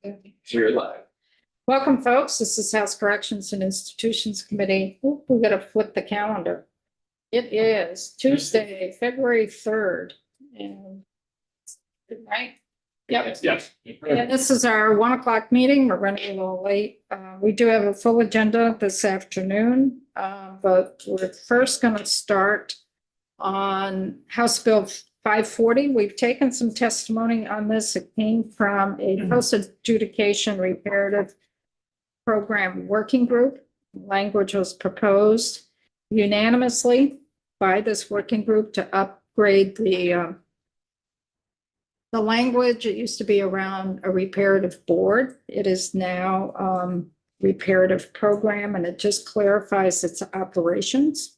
You're live. Welcome, folks. This is House Corrections and Institutions Committee. Oop, we gotta flip the calendar. It is Tuesday, February 3rd. And right? Yep. Yes. And this is our 1 o'clock meeting. We're running a little late. We do have a full agenda this afternoon, but we're first going to start on House Bill 540. We've taken some testimony on this. It came from a post-adjudication reparative program working group. Language was proposed unanimously by this working group to upgrade the language. It used to be around a reparative board. It is now reparative program, and it just clarifies its operations.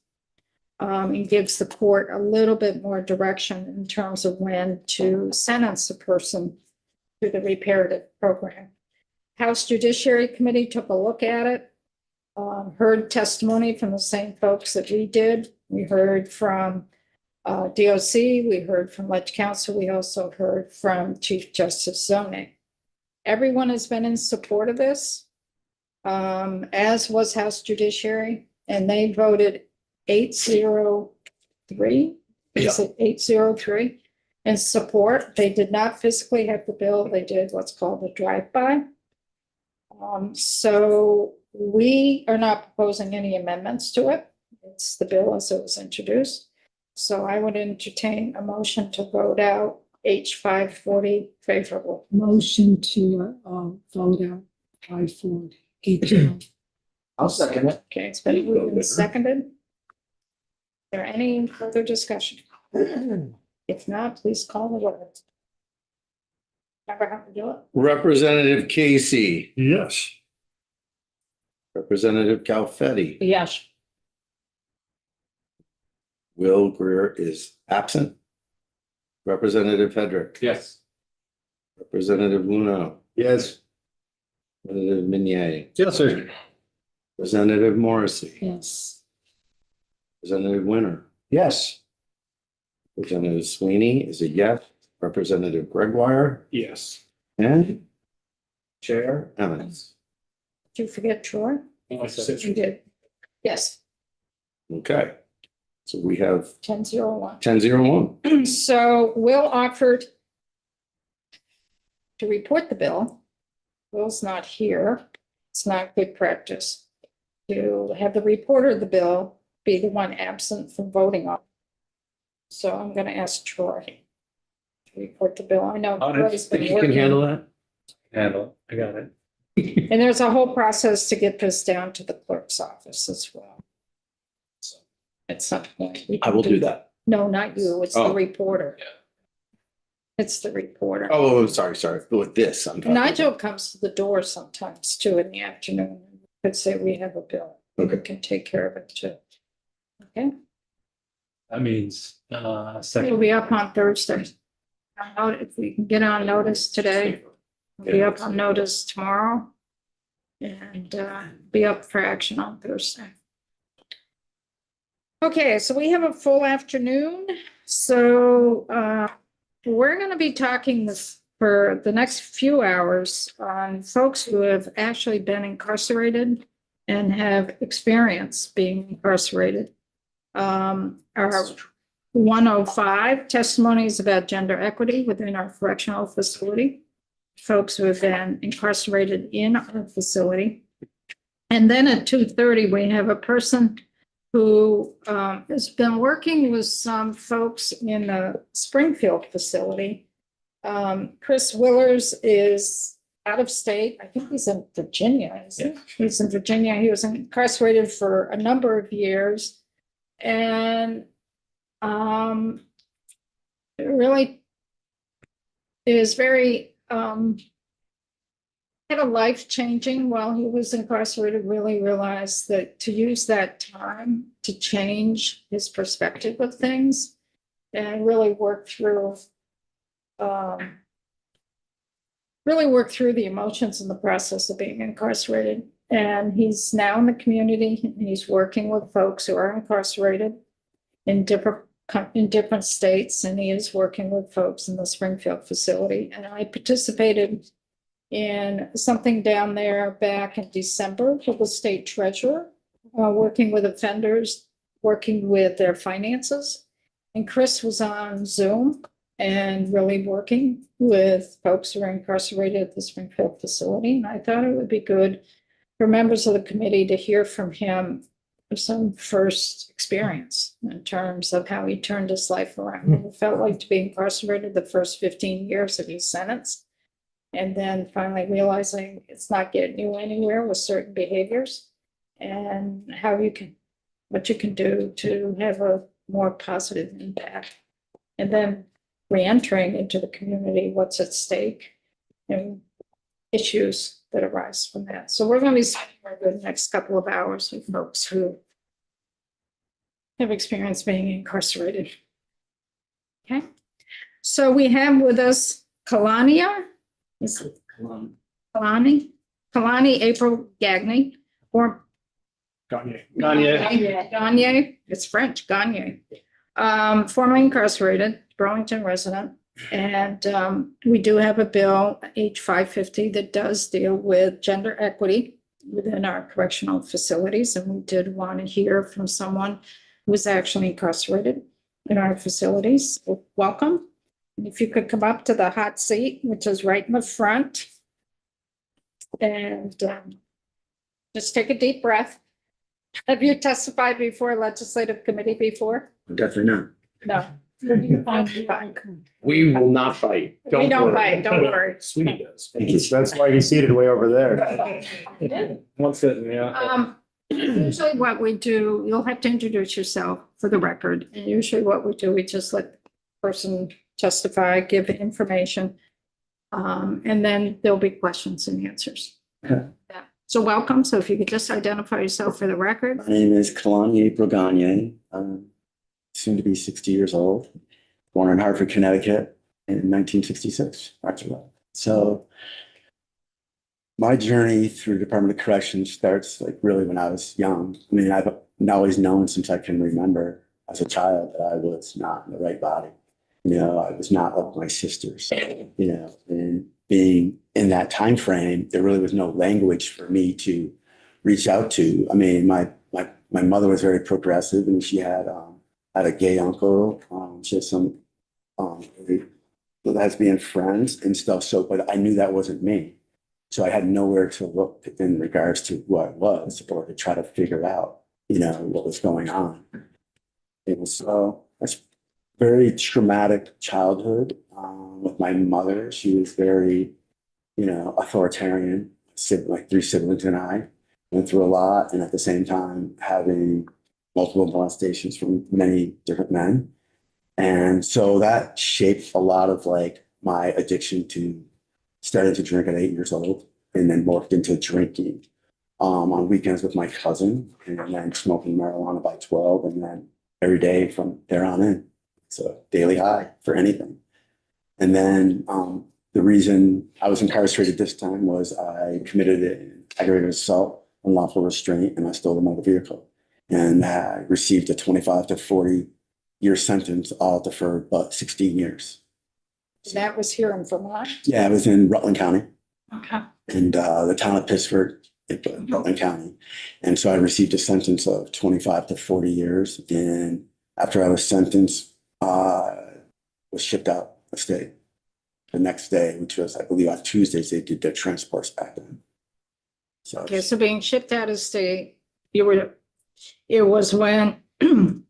And gives the court a little bit more direction in terms of when to sentence a person to the reparative program. House Judiciary Committee took a look at it, heard testimony from the same folks that we did. We heard from DOC, we heard from Ledge Council, we also heard from Chief Justice Zoning. Everyone has been in support of this, as was House Judiciary, and they voted 803. Is it 803 in support? They did not physically have the bill. They did what's called a drive-by. So we are not proposing any amendments to it. It's the bill as it was introduced. So I would entertain a motion to vote out H540 favorable. Motion to vote out 540. I'll second it. Okay, it's been moved and seconded. Is there any further discussion? If not, please call the roll. Remember how to do it? Representative Casey, Yes. Representative Calfetti, Yes. Will Greer is absent. Representative Hedrick, Yes. Representative Luno, Yes. Representative Minier, Yes, sir. Representative Morrissey, Yes. Representative Winter, Yes. Representative Sweeney is a yes. Representative Gregoire Yes. and Chair Emmons. Did you forget Troy? You did. Yes, Okay, so we have 10-01. 10-01. So Will offered to report the bill. Will's not here. It's not good practice to have the reporter of the bill be the one absent from voting on. So I'm going to ask Troy to report the bill. I know Troy's been You can working. handle that? Handle. I got it. And there's a whole process to get this down to the clerk's office as well. So at some point. we I can will do that. No, not you. It's the Oh. reporter. Yeah. It's the reporter. Oh, sorry. With this, I'm talking. Nigel comes to the door sometimes too in the afternoon. Could say we have a bill. We Okay. can take care of it too. Okay, That means, it'll second. be up on Thursday. If we can get on notice today, it'll be up on notice tomorrow. And be up for action on Thursday. Okay, so we have a full afternoon. So we're going to be talking this for the next few hours on folks who have actually been incarcerated and have experience being incarcerated. Our 105 testimonies about gender equity within our correctional facility. Folks who have been incarcerated in our facility. And then at 2:30, we have a person who has been working with some folks in the Springfield facility. Chris Willers is out of state. I think he's in Virginia, isn't he? He's in Virginia. He was incarcerated for a number of years. And it really is very had a life changing while he was incarcerated, really realized that to use that time to change his perspective of things and really work through the emotions in the process of being incarcerated. And he's now in the community. He's working with folks who are incarcerated in different states, and he is working with folks in the Springfield facility. And I participated and something down there back in December for the state treasurer, working with offenders, working with their finances. And Chris was on Zoom and really working with folks who are incarcerated at the Springfield facility. And I thought it would be good for members of the committee to hear from him some first experience in terms of how he turned his life around. What it felt like to be incarcerated the first 15 years of his sentence. And then finally realizing it's not getting you anywhere with certain behaviors, and what you can do to have a more positive impact. And then re-entering into the community, what's at stake, and issues that arise from that. So we're going to be spending the next couple of hours with folks who have experienced being incarcerated. Okay, so we have with us Kalania. Is it Kalani April Gagne, or Gagne. Gagne, it's French, Gagne. Formerly incarcerated, Burlington resident. And we do have a bill, H 550, that does deal with gender equity within our correctional facilities. And we did want to hear from someone who was actually incarcerated in our facilities. Welcome. And if you could come up to the hot seat, which is right in the front. And just take a deep breath. Have you testified before a legislative committee before? Definitely not. No. We will not fight. We don't bite, don't worry. Sweetie does. Thank you. That's why he's seated way over there. One sitting, yeah. Usually what we do, you'll have to introduce yourself for the record. And usually what we do, we just let the person testify, give information. And then there'll be questions and answers. Okay. Yeah. So welcome. So if you could just identify yourself for the record. My name is Kalani April Gagne. I'm soon to be 60 years old. Born in Hartford, Connecticut in 1966. So my journey through the Department of Corrections starts like really when I was young. I mean, I've always known since I can remember as a child that I was not in the right body. You know, I was not like my sisters, you know, and being in that time frame, there really was no language for me to reach out to. I mean, my mother was very progressive, and she had a gay uncle. She had some lesbian friends and stuff. So, but I knew that wasn't me. So I had nowhere to look in regards to who I was or to try to figure out, you know, what was going on. And so that's very traumatic childhood with my mother. She was very, you know, authoritarian. Like 3 siblings and I went through a lot, and at the same time having multiple molestations from many different men. And so that shaped a lot of like my addiction to starting to drink at 8 years old, and then morphed into drinking on weekends with my cousin, and then smoking marijuana by 12, and then every day from there on in. So daily high for anything. And then the reason I was incarcerated this time was I committed an aggravated assault, unlawful restraint, and I stole a motor vehicle. And I received a 25 to 40 year sentence, all deferred, but 16 years. That was here in Vermont. Yeah, it was in Rutland County Okay. and the town of Pittsford, in Rutland County. And so I received a sentence of 25 to 40 years. And after I was sentenced, was shipped out of state the next day, which was, I believe, on Tuesdays, they did their transports back then. So, Okay, so being shipped out of state, it was when,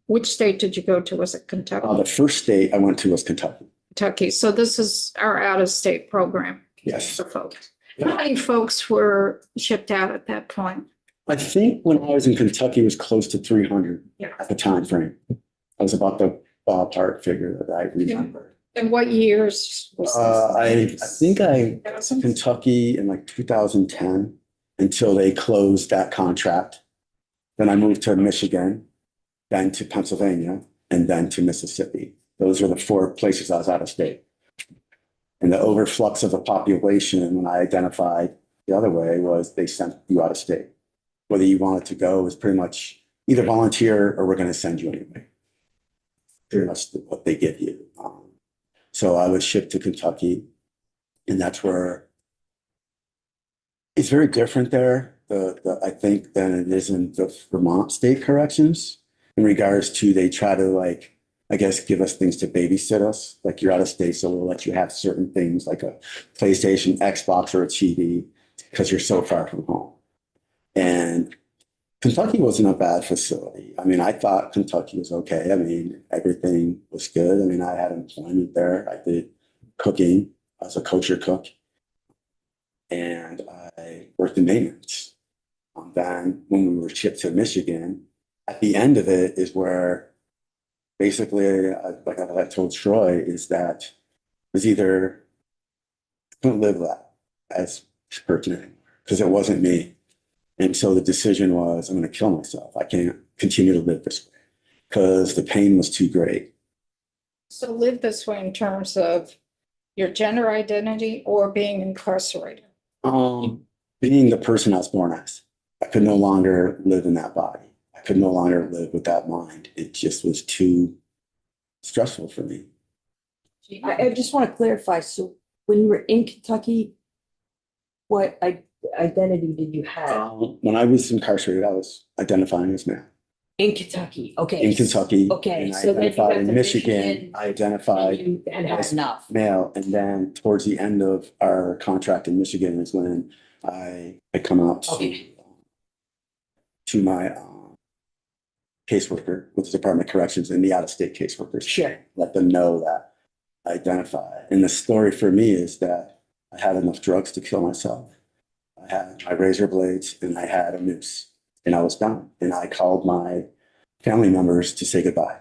which state did you go to? Was it Kentucky? the first state I went to was Kentucky. Kentucky. So this is our out-of-state program Yes. for folks. How many folks were shipped out at that point? I think when I was in Kentucky, it was close to 300 Yeah. at the time frame. That was about the ballpark figure that I remember. And what years was I think I this? Kentucky in like 2010 until they closed that contract. Then I moved to Michigan, then to Pennsylvania, and then to Mississippi. Those were the 4 places I was out of state. And the overflux of the population, when I identified the other way, was they sent you out of state. Whether you wanted to go was pretty much either volunteer or we're going to send you anyway. Pretty much what they give you. So I was shipped to Kentucky, and that's where It's very different there, I think, than it is in the Vermont State Corrections in regards to they try to like, I guess, give us things to babysit us. Like you're out of state, so we'll let you have certain things like a PlayStation, Xbox, or a TV because you're so far from home. And Kentucky wasn't a bad facility. I mean, I thought Kentucky was okay. I mean, everything was good. I mean, I had employment there. I did cooking. I was a kosher cook. And I worked in maintenance. Then when we were shipped to Michigan, at the end of it is where basically, like I told Troy, is that it was either I couldn't live that as pertinent because it wasn't me. And so the decision was, I'm going to kill myself. I can't continue to live this way because the pain was too great. So live this way in terms of your gender identity or being incarcerated. Being the person I was born as, I could no longer live in that body. I could no longer live with that mind. It just was too stressful for me. I just want to clarify, so when you were in Kentucky, what identity did you have? When I was incarcerated, I was identifying as male. In Kentucky, okay. In Kentucky. Okay, And I so then you identified got in to Michigan. Michigan, I identified You had had as enough. male. And then towards the end of our contract in Michigan is when I come out Okay. to my caseworker with the Department of Corrections and the out-of-state caseworkers. Sure. Let them know that I identify. And the story for me is that I had enough drugs to kill myself. I had my razor blades and I had a noose and I was done. And I called my family members to say goodbye.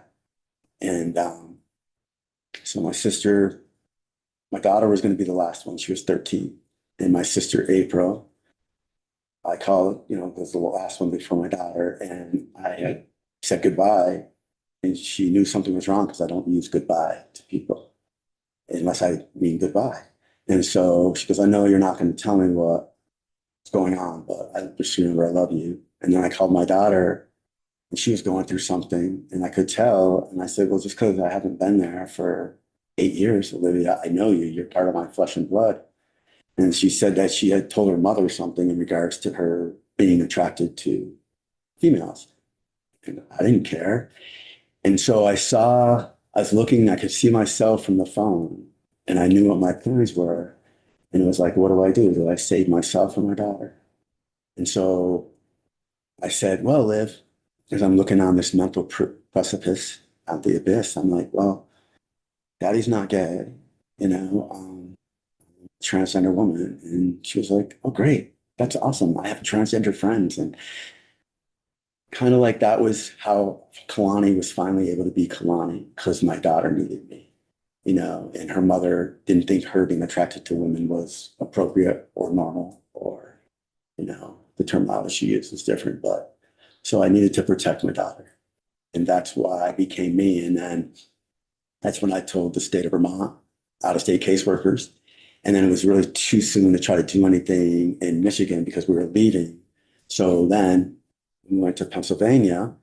And so my daughter was going to be the last one. She was 13. And my sister, April, I called, was the last one before my daughter. And I had said goodbye. And she knew something was wrong because I don't use goodbye to people unless I mean goodbye. And so she goes, I know you're not going to tell me what's going on, but I just remember I love you. And then I called my daughter and she was going through something and I could tell. And I said, well, just because I haven't been there for 8 years, Olivia, I know you, you're part of my flesh and blood. And she said that she had told her mother something in regards to her being attracted to females. And I didn't care. And so I was looking, I could see myself from the phone and I knew what my plans were. And it was like, what do I do? Do I save myself or my daughter? And so I said, well, Liv, as I'm looking on this mental precipice at the abyss, I'm like, well, daddy's not gay, transgender woman. And she was like, oh, great. That's awesome. I have transgender friends. And kind of like that was how Kalani was finally able to be Kalani because my daughter needed me. And her mother didn't think her being attracted to women was appropriate or normal or, the terminology she used was different. But so I needed to protect my daughter. And that's why I became me. And then that's when I told the state of Vermont, out-of-state caseworkers. And then it was really too soon to try to do anything in Michigan because we were leaving. So then we went to Pennsylvania.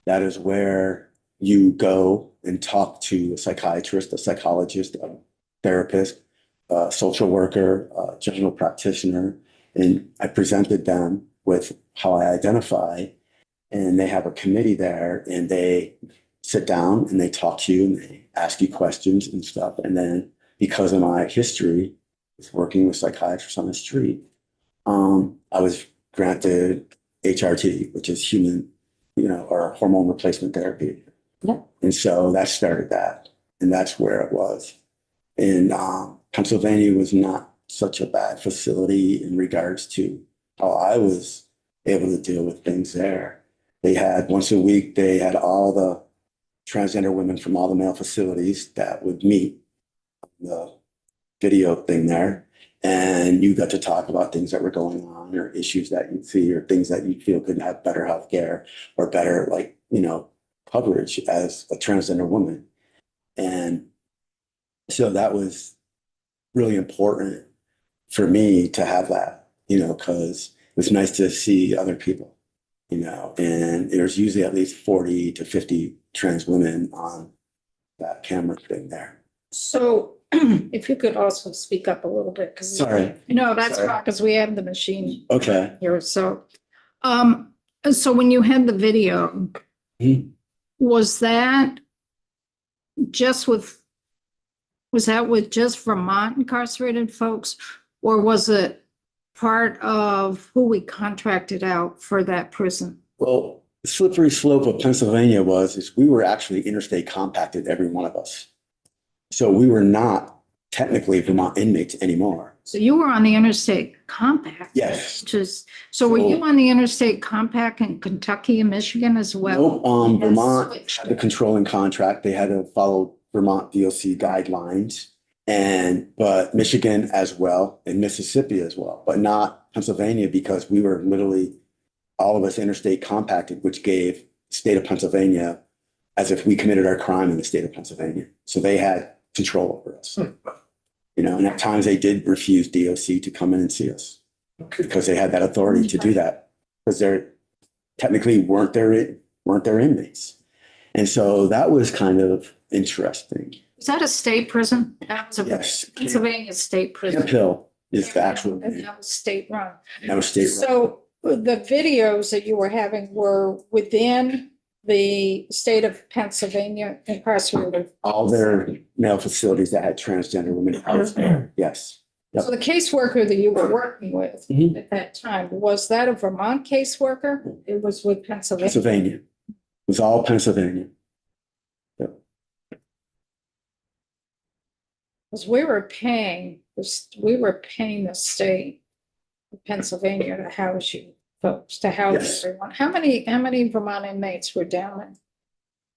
That is where you go and talk to a psychiatrist, a psychologist, a therapist, a social worker, a general practitioner. And I presented them with how I identify. And they have a committee there and they sit down and they talk to you and they ask you questions and stuff. And then because of my history with working with psychiatrists on the street, I was granted HRT, which is human, or hormone replacement therapy. Yep. And so that started that. And that's where it was. And Pennsylvania was not such a bad facility in regards to how I was able to deal with things there. They had once a week, they had all the transgender women from all the male facilities that would meet the video thing there. And you got to talk about things that were going on or issues that you see or things that you feel could have better health care or better, coverage as a transgender woman. And so that was really important for me to have that, because it was nice to see other people, and there's usually at least 40 to 50 trans women on that camera thing there. So if you could also speak up a little bit, because. Sorry. No, that's Sorry. fine, because we have the machine Okay. here, so. So when you had the video, Mhm. was that just with, was that with just Vermont incarcerated folks? Or was it part of who we contracted out for that prison? Well, the slippery slope of Pennsylvania is we were actually interstate compacted, every one of us. So we were not technically Vermont inmates anymore. So you were on the interstate compact? Yes. Which is, so were you on the interstate compact in Kentucky and Michigan as well? Nope, Yes, Vermont switched. had the controlling contract. They had to follow Vermont DOC guidelines. But Michigan as well, and Mississippi as well, but not Pennsylvania, because we were literally all of us interstate compacted, which gave the state of Pennsylvania as if we committed our crime in the state of Pennsylvania. So they had control over us. You know, and at times they did refuse DOC to come in and see us because they had that authority to do that, because they're technically weren't their inmates. And so that was kind of interesting. Is that a state prison? That was a Yes. Pennsylvania state prison. Camp Hill is the actual And name. that was state run. That was state run. So the videos that you were having were within the state of Pennsylvania incarcerated. All their male facilities that had transgender women housed there. Yes. Yep. So the caseworker that you were working with Mhm. at that time, was that a Vermont caseworker? It was with Pennsylvania. Pennsylvania. It was all Pennsylvania. Because we were paying the state of Pennsylvania to house you folks, to house Yes. everyone. How many Vermont inmates were down there?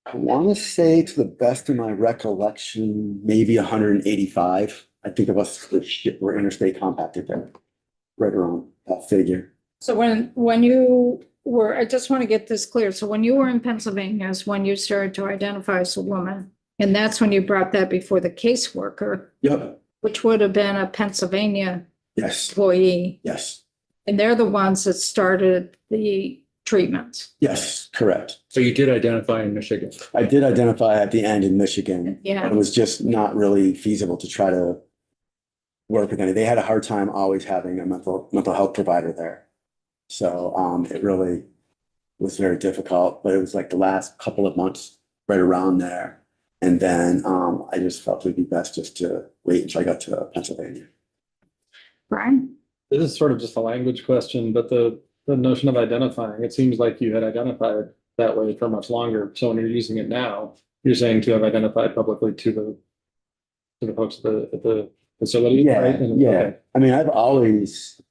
I want to say, to the best of my recollection, maybe 185. I think of us were interstate compacted there, right around that figure. So when you were, I just want to get this clear. So when you were in Pennsylvania is when you started to identify as a woman. And that's when you brought that before the caseworker, Yep. which would have been a Pennsylvania Yes. employee. Yes. And they're the ones that started the treatments. Yes. Correct. So you did identify in Michigan. I did identify at the end in Michigan. Yeah. But it was just not really feasible to try to work with any. They had a hard time always having a mental health provider there. So it really was very difficult, but it was like the last couple of months right around there. And then I just felt it would be best just to wait until I got to Pennsylvania. Brian? This is sort of just a language question, but the notion of identifying, it seems like you had identified that way for much longer. So when you're using it now, you're saying to have identified publicly to the folks at the facility, Yeah, right? And- yeah. okay. I mean, I've always,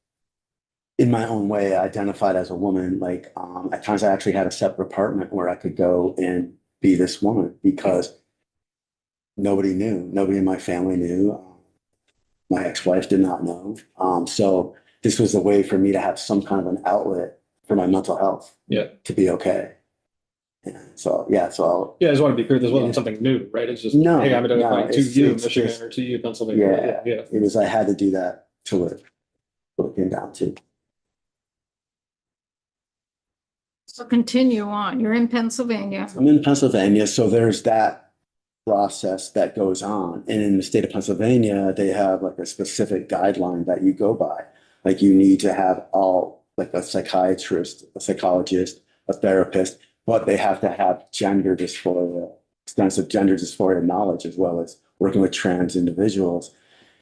in my own way, identified as a woman. Like at times I actually had a separate apartment where I could go and be this woman because nobody knew. Nobody in my family knew. My ex-wife did not know. So this was a way for me to have some kind of an outlet for my mental health. Yeah. To be okay. And so, yeah, so Yeah, I just want to be clear, this wasn't Yeah. something new, right? It's just, No, hey, I'm identifying no, to it's- you, it's Michigan, just- or to you, Pennsylvania. Yeah. Yeah. it was, I had to do that to live. What it came down to. So continue on. You're in Pennsylvania. I'm in Pennsylvania, so there's that process that goes on. And in the state of Pennsylvania, they have like a specific guideline that you go by. Like you need to have all, like a psychiatrist, a psychologist, a therapist, but they have to have gender dysphoria, extensive gender dysphoria knowledge, as well as working with trans individuals,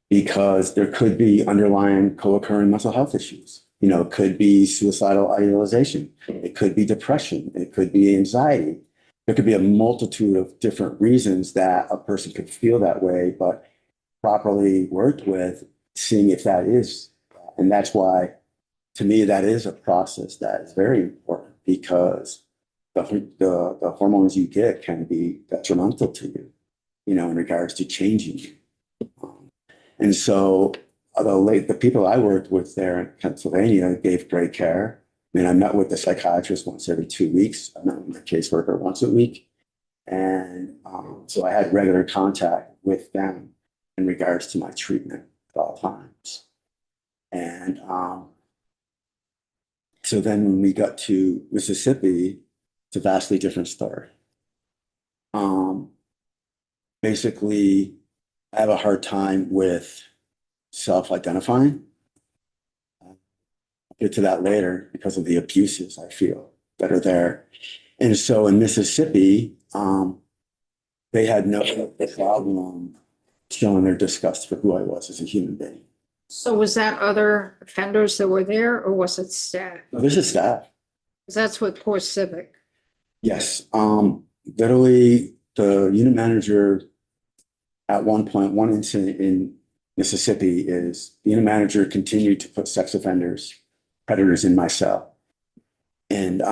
because there could be underlying co-occurring mental health issues. You know, it could be suicidal idealization. It could be depression. It could be anxiety. There could be a multitude of different reasons that a person could feel that way, but properly worked with, seeing if that is. And that's why, to me, that is a process that is very important, because the hormones you get can be detrimental to you, you know, in regards to changing you. And so the people I worked with there in Pennsylvania gave great care. I mean, I met with the psychiatrist once every 2 weeks. I met with the caseworker once a week. And so I had regular contact with them in regards to my treatment at all times. And so then when we got to Mississippi, it's a vastly different story. Basically, I have a hard time with self-identifying. I'll get to that later because of the abuses I feel that are there. And so in Mississippi, they had no problem showing their disgust for who I was as a human being. So was that other offenders that were there or was it staff? This is staff. 'Cause that's what Core Civic. Yes, literally the unit manager at one point, one incident in Mississippi is the unit manager continued to put sex offenders, predators in my cell. And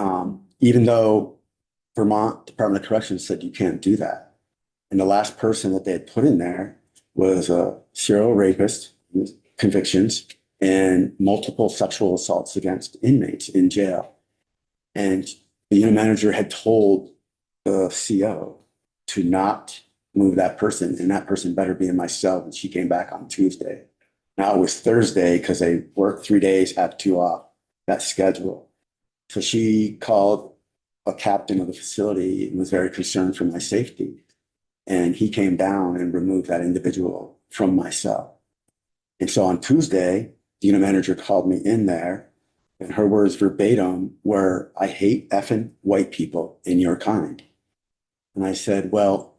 even though Vermont Department of Corrections said you can't do that. And the last person that they had put in there was a serial rapist with convictions and multiple sexual assaults against inmates in jail. And the unit manager had told the CO to not move that person, and that person better be in my cell when she came back on Tuesday. Now it was Thursday because they worked 3 days, had 2 off, that schedule. So she called a captain of the facility and was very concerned for my safety. And he came down and removed that individual from my cell. And so on Tuesday, the unit manager called me in there, and her words verbatim were, "I hate effing white people in your kind." And I said, "Well,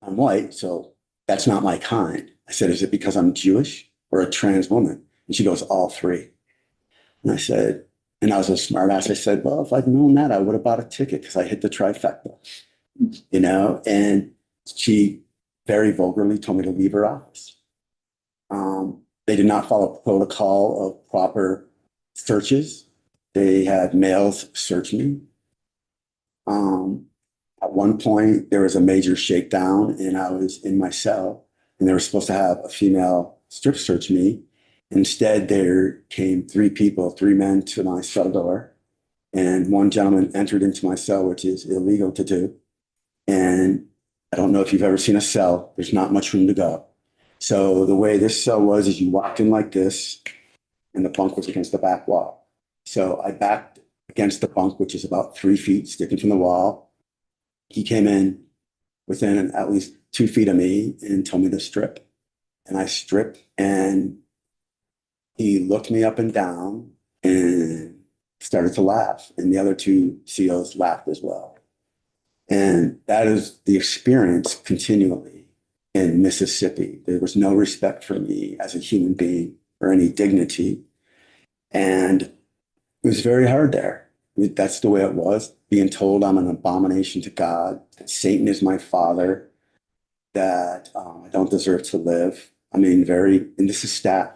I'm white, so that's not my kind." I said, "Is it because I'm Jewish or a trans woman?" And she goes, "All three." And I said, and I was a smart ass. I said, "Well, if I'd known that, I would have bought a ticket because I hit the trifecta, you know?" And she very vulgarly told me to leave her office. They did not follow protocol of proper searches. They had males search me. At one point, there was a major shakedown, and I was in my cell, and they were supposed to have a female strip search me. Instead, there came 3 people, 3 men to my cell door, and one gentleman entered into my cell, which is illegal to do. And I don't know if you've ever seen a cell. There's not much room to go. So the way this cell was is you walked in like this, and the bunk was against the back wall. So I backed against the bunk, which is about 3 feet sticking from the wall. He came in within at least 2 feet of me and told me to strip. And I stripped, and he looked me up and down and started to laugh. And the other 2 COs laughed as well. And that is the experience continually in Mississippi. There was no respect for me as a human being or any dignity. And it was very hard there. That's the way it was. Being told I'm an abomination to God, that Satan is my father, that I don't deserve to live. I mean, and this is staff.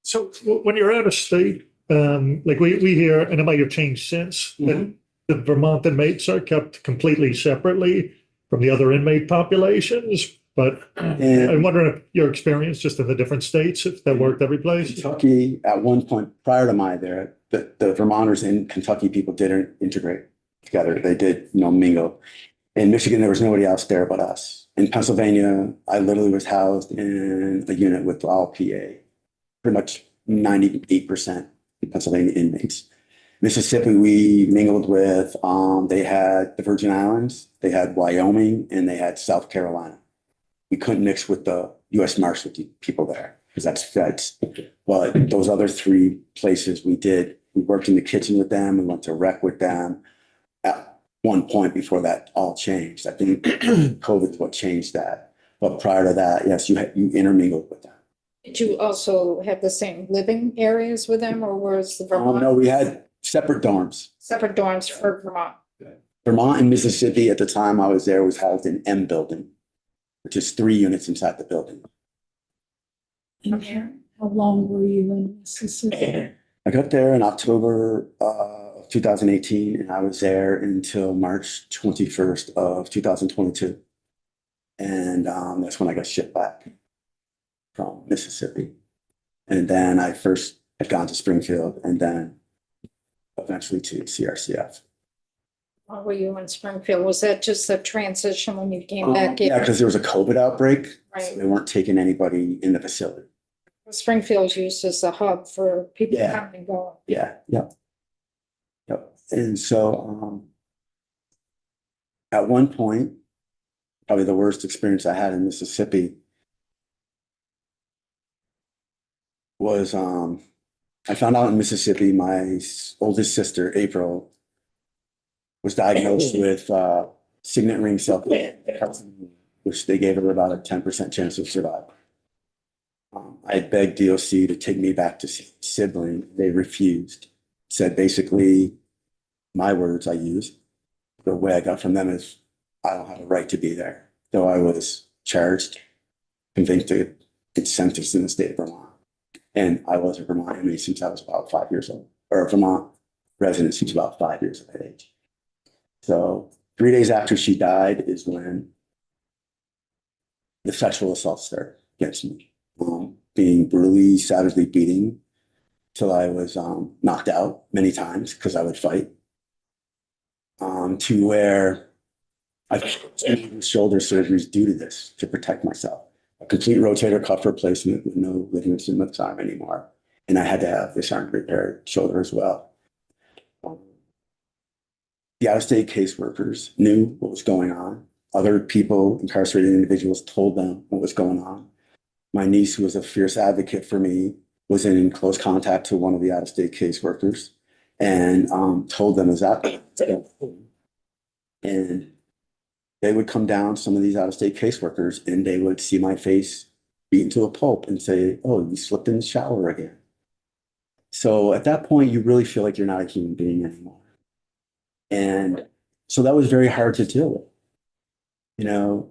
So when you're out of state, like we hear, and it might have changed since, that the Vermont inmates are kept completely separately from the other inmate populations. But And I'm wondering if your experience just in the different states, if that worked every place. Kentucky, at one point prior to my there, the Vermonters and Kentucky people didn't integrate together. They did, mingle. In Michigan, there was nobody else there but us. In Pennsylvania, I literally was housed in a unit with all PA, pretty much 98% Pennsylvania inmates. Mississippi, we mingled with, they had the Virgin Islands, they had Wyoming, and they had South Carolina. We couldn't mix with the U.S. Marshal people there because that's feds. But those other 3 places we did, we worked in the kitchen with them. We went to rec with them at one point before that all changed. I think COVID is what changed that. But prior to that, yes, you intermingled with them. Did you also have the same living areas with them or was the Vermont? No, we had separate dorms. Separate dorms for Vermont? Vermont and Mississippi at the time I was there was housed in M building, which is 3 units inside the building. And how long were you in Mississippi? I got there in October of 2018, and I was there until March 21st of 2022. And that's when I got shipped back from Mississippi. And then I first had gone to Springfield and then eventually to CRCF. How were you in Springfield? Was that just a transition when you came back in? Yeah, because there was a COVID outbreak. So Right. they weren't taking anybody in the facility. Springfield's used as a hub for people Yeah. coming and going. Yeah, yep. Yep. And so At one point, probably the worst experience I had in Mississippi was I found out in Mississippi my oldest sister, April, was diagnosed with signet ring cell carcinoma, which they gave her about a 10% chance of survival. I begged DOC to take me back to sibling. They refused. Said basically, my words I use, the way I got from them is, I don't have a right to be there. Though I was charged, convicted, and sentenced in the state of Vermont. And I was a Vermont inmate since I was about 5 years old, or a Vermont resident since about 5 years of age. So 3 days after she died is when the sexual assault started against me. Being brutally, savagely beaten till I was knocked out many times because I would fight. To where I had shoulder surgeries due to this to protect myself. A complete rotator cuff replacement with no ligaments in the arm anymore. And I had to have this arm repaired shoulder as well. The out-of-state caseworkers knew what was going on. Other people, incarcerated individuals, told them what was going on. My niece, who was a fierce advocate for me, was in close contact to one of the out-of-state caseworkers and told them exactly. And they would come down, some of these out-of-state caseworkers, and they would see my face beaten to a pulp and say, oh, you slipped in the shower again. So at that point, you really feel like you're not a human being anymore. And so that was very hard to deal with, you know,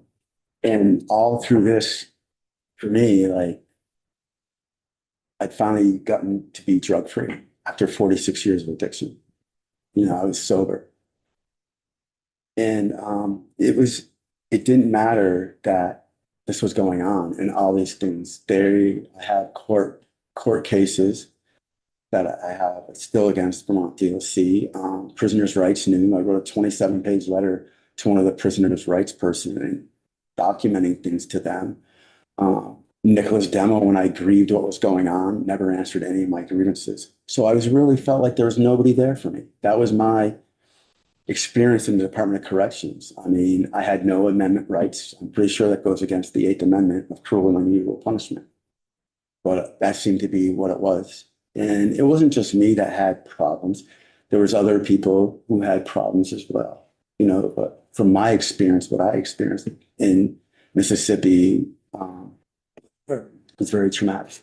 and all through this, for me, like, I'd finally gotten to be drug-free after 46 years of addiction. You know, I was sober. And it didn't matter that this was going on and all these things. I had court cases that I have still against Vermont DOC. Prisoners' rights knew. I wrote a 27-page letter to one of the prisoners' rights person and documenting things to them. Nicholas Demo, when I grieved what was going on, never answered any of my grievances. So I really felt like there was nobody there for me. That was my experience in the Department of Corrections. I mean, I had no amendment rights. I'm pretty sure that goes against the 8th Amendment of cruel and unusual punishment. But that seemed to be what it was. And it wasn't just me that had problems. There was other people who had problems as well. You know, but from my experience, what I experienced in Mississippi was very traumatic.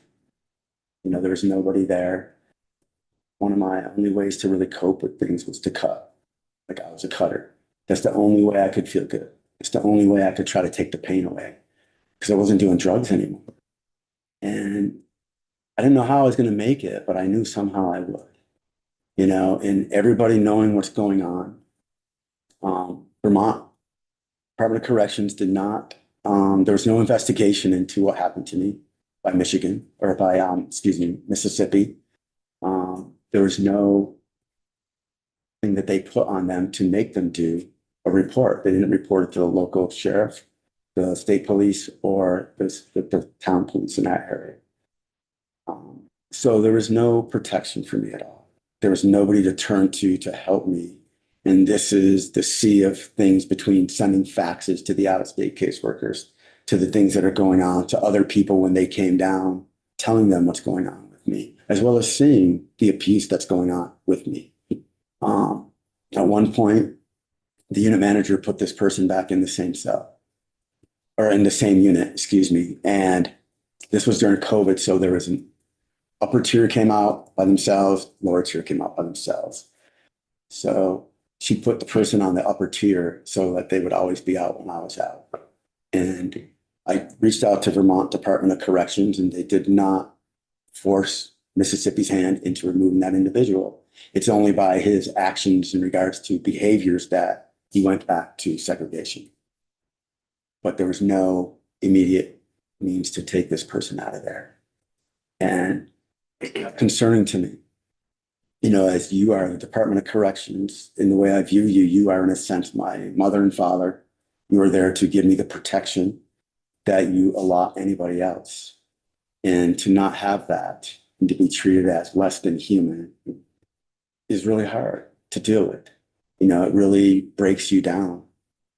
You know, there was nobody there. One of my only ways to really cope with things was to cut. Like, I was a cutter. That's the only way I could feel good. It's the only way I could try to take the pain away because I wasn't doing drugs anymore. And I didn't know how I was going to make it, but I knew somehow I would, you know, and everybody knowing what's going on. Vermont Department of Corrections did not, there was no investigation into what happened to me by Michigan or by, Mississippi. There was no thing that they put on them to make them do a report. They didn't report it to the local sheriff, the state police, or the town police in that area. So there was no protection for me at all. There was nobody to turn to help me. And this is the sea of things between sending faxes to the out-of-state caseworkers, to the things that are going on, to other people when they came down, telling them what's going on with me, as well as seeing the abuse that's going on with me. At one point, the unit manager put this person back in the same cell, or in the same unit, excuse me. And this was during COVID, so there was an upper tier came out by themselves, lower tier came out by themselves. So she put the person on the upper tier so that they would always be out when I was out. And I reached out to Vermont Department of Corrections, and they did not force Mississippi's hand into removing that individual. It's only by his actions in regards to behaviors that he went back to segregation. But there was no immediate means to take this person out of there. And concerning to me, you know, as you are the Department of Corrections, in the way I view you, you are in a sense my mother and father. You are there to give me the protection that you allot anybody else. And to not have that and to be treated as less than human is really hard to deal with. You know, it really breaks you down.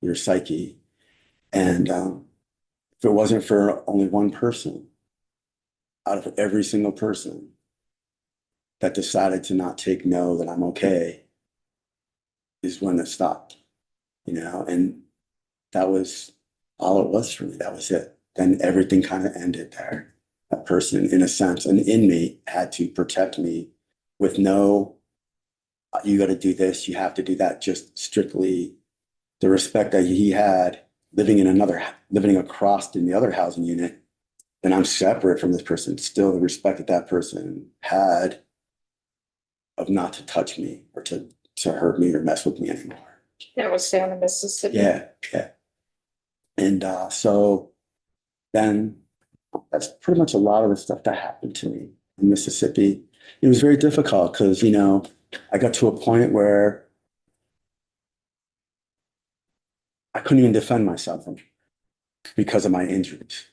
your psyche. And if it wasn't for only one person out of every single person that decided to not take no, that I'm okay, is when it stopped, you know, and that was all it was for me. That was it. Then everything kind of ended there. That person, in a sense, an inmate, had to protect me with no, you got to do this, you have to do that, just strictly the respect that he had living across in the other housing unit. And I'm separate from this person, still the respect that that person had of not to touch me or to hurt me or mess with me anymore. That was down in Mississippi. Yeah, yeah. And so then that's pretty much a lot of the stuff that happened to me in Mississippi. It was very difficult because, you know, I got to a point where I couldn't even defend myself because of my injuries.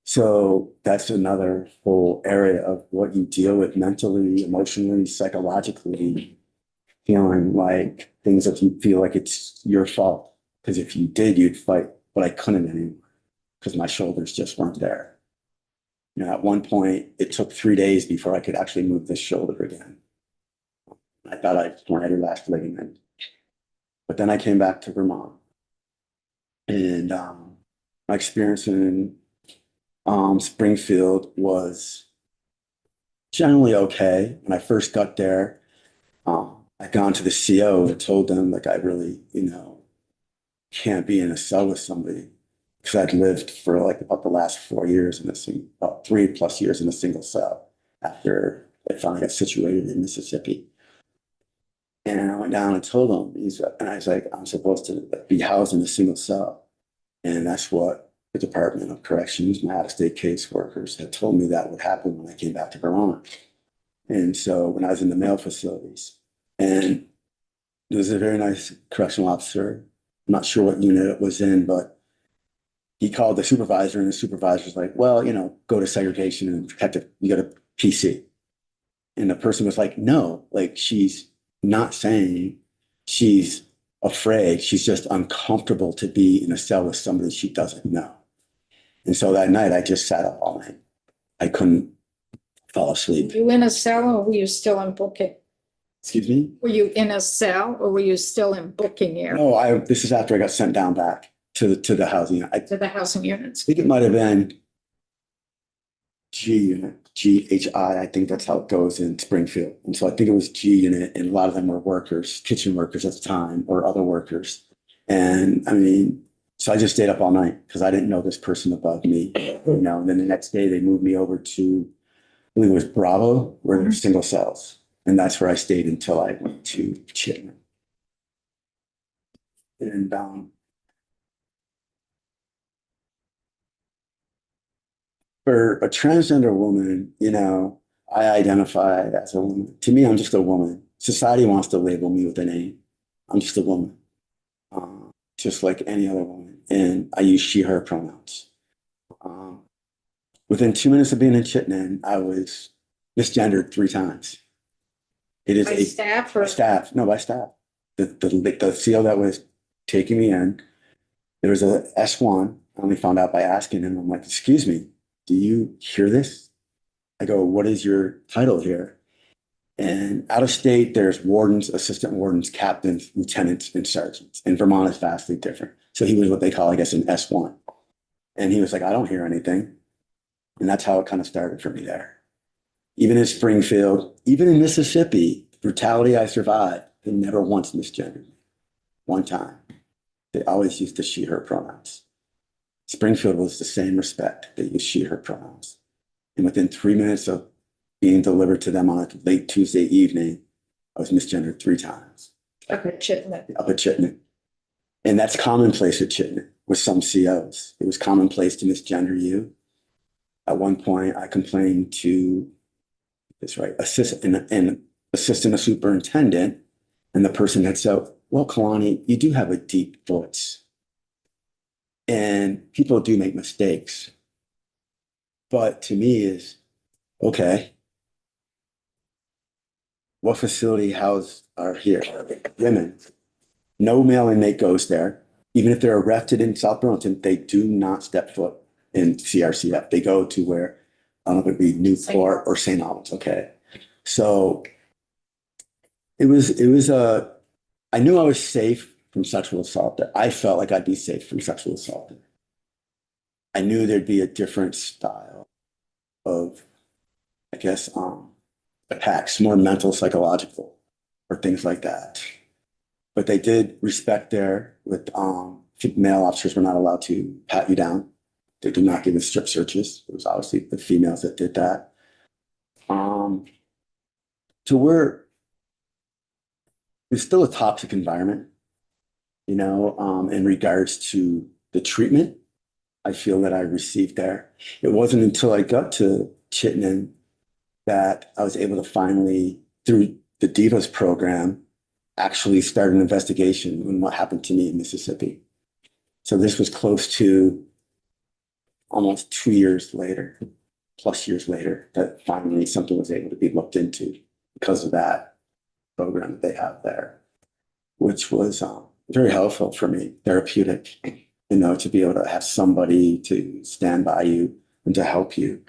So that's another whole area of what you deal with mentally, emotionally, psychologically, feeling like things that you feel like it's your fault. Because if you did, you'd fight, but I couldn't anymore because my shoulders just weren't there. You know, at one point, it took 3 days before I could actually move this shoulder again. I thought I'd torn every last ligament. But then I came back to Vermont. And my experience in Springfield was generally okay. When I first got there, I'd gone to the CO and told them, like, I really, you know, can't be in a cell with somebody because I'd lived for like about the last 4 years about 3+ years in a single cell after I finally got situated in Mississippi. And I went down and told him, and I was like, I'm supposed to be housed in a single cell. And that's what the Department of Corrections, my out-of-state caseworkers had told me that would happen when I came back to Vermont. And so when I was in the male facilities, and there was a very nice correctional officer, I'm not sure what unit it was in, but he called the supervisor, and the supervisor was like, well, you know, go to segregation and protective, you got a PC. And the person was like, no, like, she's not saying she's afraid. She's just uncomfortable to be in a cell with somebody she doesn't know. And so that night I just sat up all night. I couldn't fall Were asleep. you in a cell or were you still in booking? Excuse me? Were you in a cell or were you still in booking area No, this is after I got sent down back to the housing. I to the housing units? think it might have been G unit, GHI. I think that's how it goes in Springfield. And so I think it was G unit, and a lot of them were workers, kitchen workers at the time, or other workers. And I mean, so I just stayed up all night because I didn't know this person above me, you know. And then the next day they moved me over to, I believe it was Bravo, where there's single cells. And that's where I stayed until I went to Chittenden. And for a transgender woman, you know, I identify as a woman. To me, I'm just a woman. Society wants to label me with a name. I'm just a woman, just like any other woman. And I use she, her pronouns. Within 2 minutes of being in Chittenden, I was misgendered 3 times. It is By a staff or? by staff. No, by staff. The CO that was taking me in, there was a S1. I only found out by asking him. I'm like, excuse me, do you hear this? I go, what is your title here? And out of state, there's wardens, assistant wardens, captains, lieutenants, and sergeants. And Vermont is vastly different. So he was what they call, I guess, an S1. And he was like, I don't hear anything. And that's how it kind of started for me there. Even in Springfield, even in Mississippi, brutality I survived, they never once misgendered me. One time. They always used the she, her pronouns. Springfield was the same respect. They used she, her pronouns. And within 3 minutes of being delivered to them on a late Tuesday evening, I was misgendered 3 times. Up at Chittenden. Up at Chittenden. And that's commonplace at Chittenden with some COs. It was commonplace to misgender you. At one point, I complained to assistant superintendent, and the person had said, well, Kalani, you do have a deep voice. And people do make mistakes. But to me is, okay, what facility house are here? Women. No male inmate goes there. even if they're arrested in South Burlington, they do not step foot in CRCF. They go to where, I don't know if it'd be Newport or St. Albans, okay? So it was I knew I was safe from sexual assault there. I felt like I'd be safe from sexual assault there. I knew there'd be a different style of, I guess, attacks, more mental, psychological, or things like that. But they did respect there with male officers were not allowed to pat you down. They did not give us strip searches. It was obviously the females that did that. So it's still a toxic environment, you know, in regards to the treatment I feel that I received there. It wasn't until I got to Chittenden that I was able to finally, through the Divas program, actually start an investigation on what happened to me in Mississippi. So this was close to almost 2 years later, plus years later, that finally something was able to be looked into because of that program that they have there, which was very helpful for me, therapeutic, you know, to be able to have somebody to stand by you and to help you.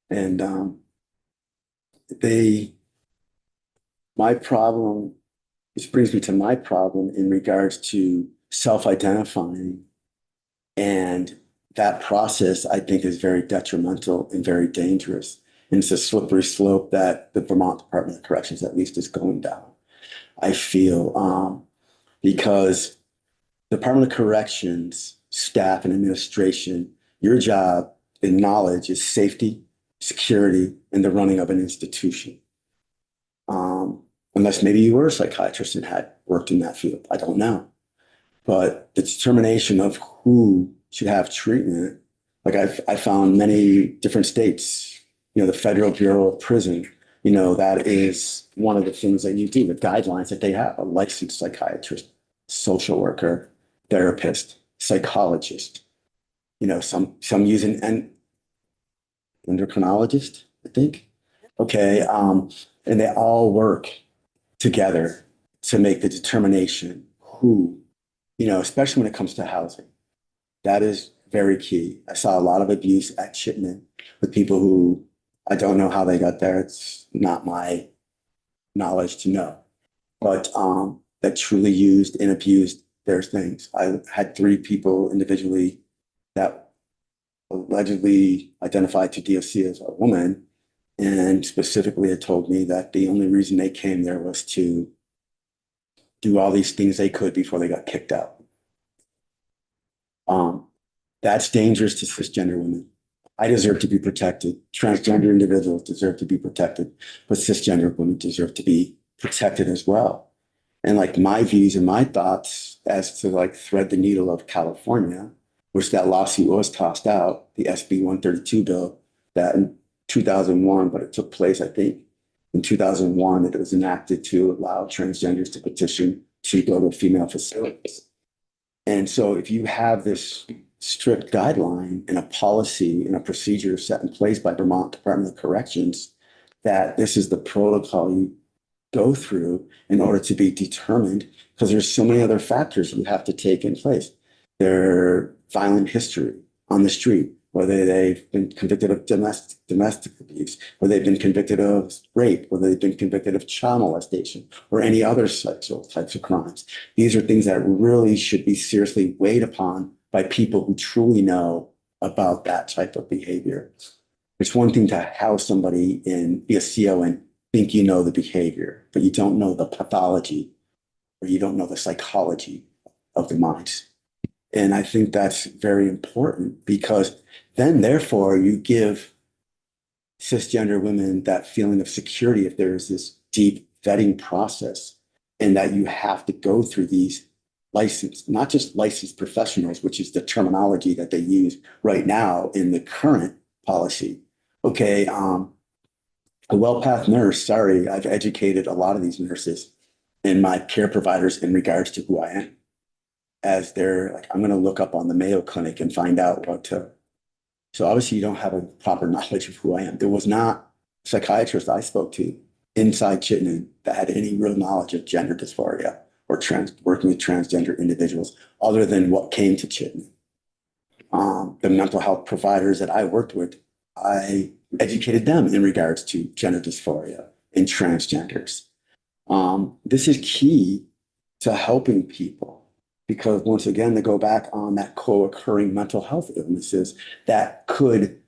And my problem, which brings me to my problem in regards to self-identifying. And that process, I think, is very detrimental and very dangerous. And it's a slippery slope that the Vermont Department of Corrections, at least, is going down. I feel because the Department of Corrections staff and administration, your job and knowledge is safety, security, and the running of an institution. Unless maybe you were a psychiatrist and had worked in that field. I don't know. But the determination of who should have treatment, like I found many different states, you know, the Federal Bureau of Prison, you know, that is one of the things that you do, the guidelines that they have, a licensed psychiatrist, social worker, therapist, psychologist, you know, some use an endocrinologist, I think. Okay. And they all work together to make the determination who, you know, especially when it comes to housing. That is very key. I saw a lot of abuse at Chittenden with people who I don't know how they got there. It's not my knowledge to know, but that truly used and abused their things. I had 3 people individually that allegedly identified to DOC as a woman, and specifically had told me that the only reason they came there was to do all these things they could before they got kicked out. That's dangerous to cisgender women. I deserve to be protected. Transgender individuals deserve to be protected, but cisgender women deserve to be protected as well. And like my views and my thoughts as to like thread the needle of California, which that lawsuit was tossed out, the SB 132 bill that in 2001, but it took place, I think, in 2001, it was enacted to allow transgenders to petition to go to female facilities. And so if you have this strict guideline and a policy and a procedure set in place by Vermont Department of Corrections, that this is the protocol you go through in order to be determined, because there's so many other factors you have to take in place. Their violent history on the street, whether they've been convicted of domestic abuse, whether they've been convicted of rape, whether they've been convicted of child molestation, or any other sexual types of crimes. These are things that really should be seriously weighed upon by people who truly know about that type of behavior. It's one thing to house somebody in, be a CO and think you know the behavior, but you don't know the pathology, or you don't know the psychology of the minds. And I think that's very important, because then therefore you give cisgender women that feeling of security if there is this deep vetting process, and that you have to go through these licensed, not just licensed professionals, which is the terminology that they use right now in the current policy. Okay, a WellPath nurse, sorry, I've educated a lot of these nurses and my care providers in regards to who I am. As they're like, I'm going to look up on the Mayo Clinic and find out what to. So obviously you don't have a proper knowledge of who I am. There was not a psychiatrist I spoke to inside Chittenden that had any real knowledge of gender dysphoria or working with transgender individuals other than what came to Chittenden. The mental health providers that I worked with, I educated them in regards to gender dysphoria and transgenders. This is key to helping people because once again, to go back on that co-occurring mental health illnesses that could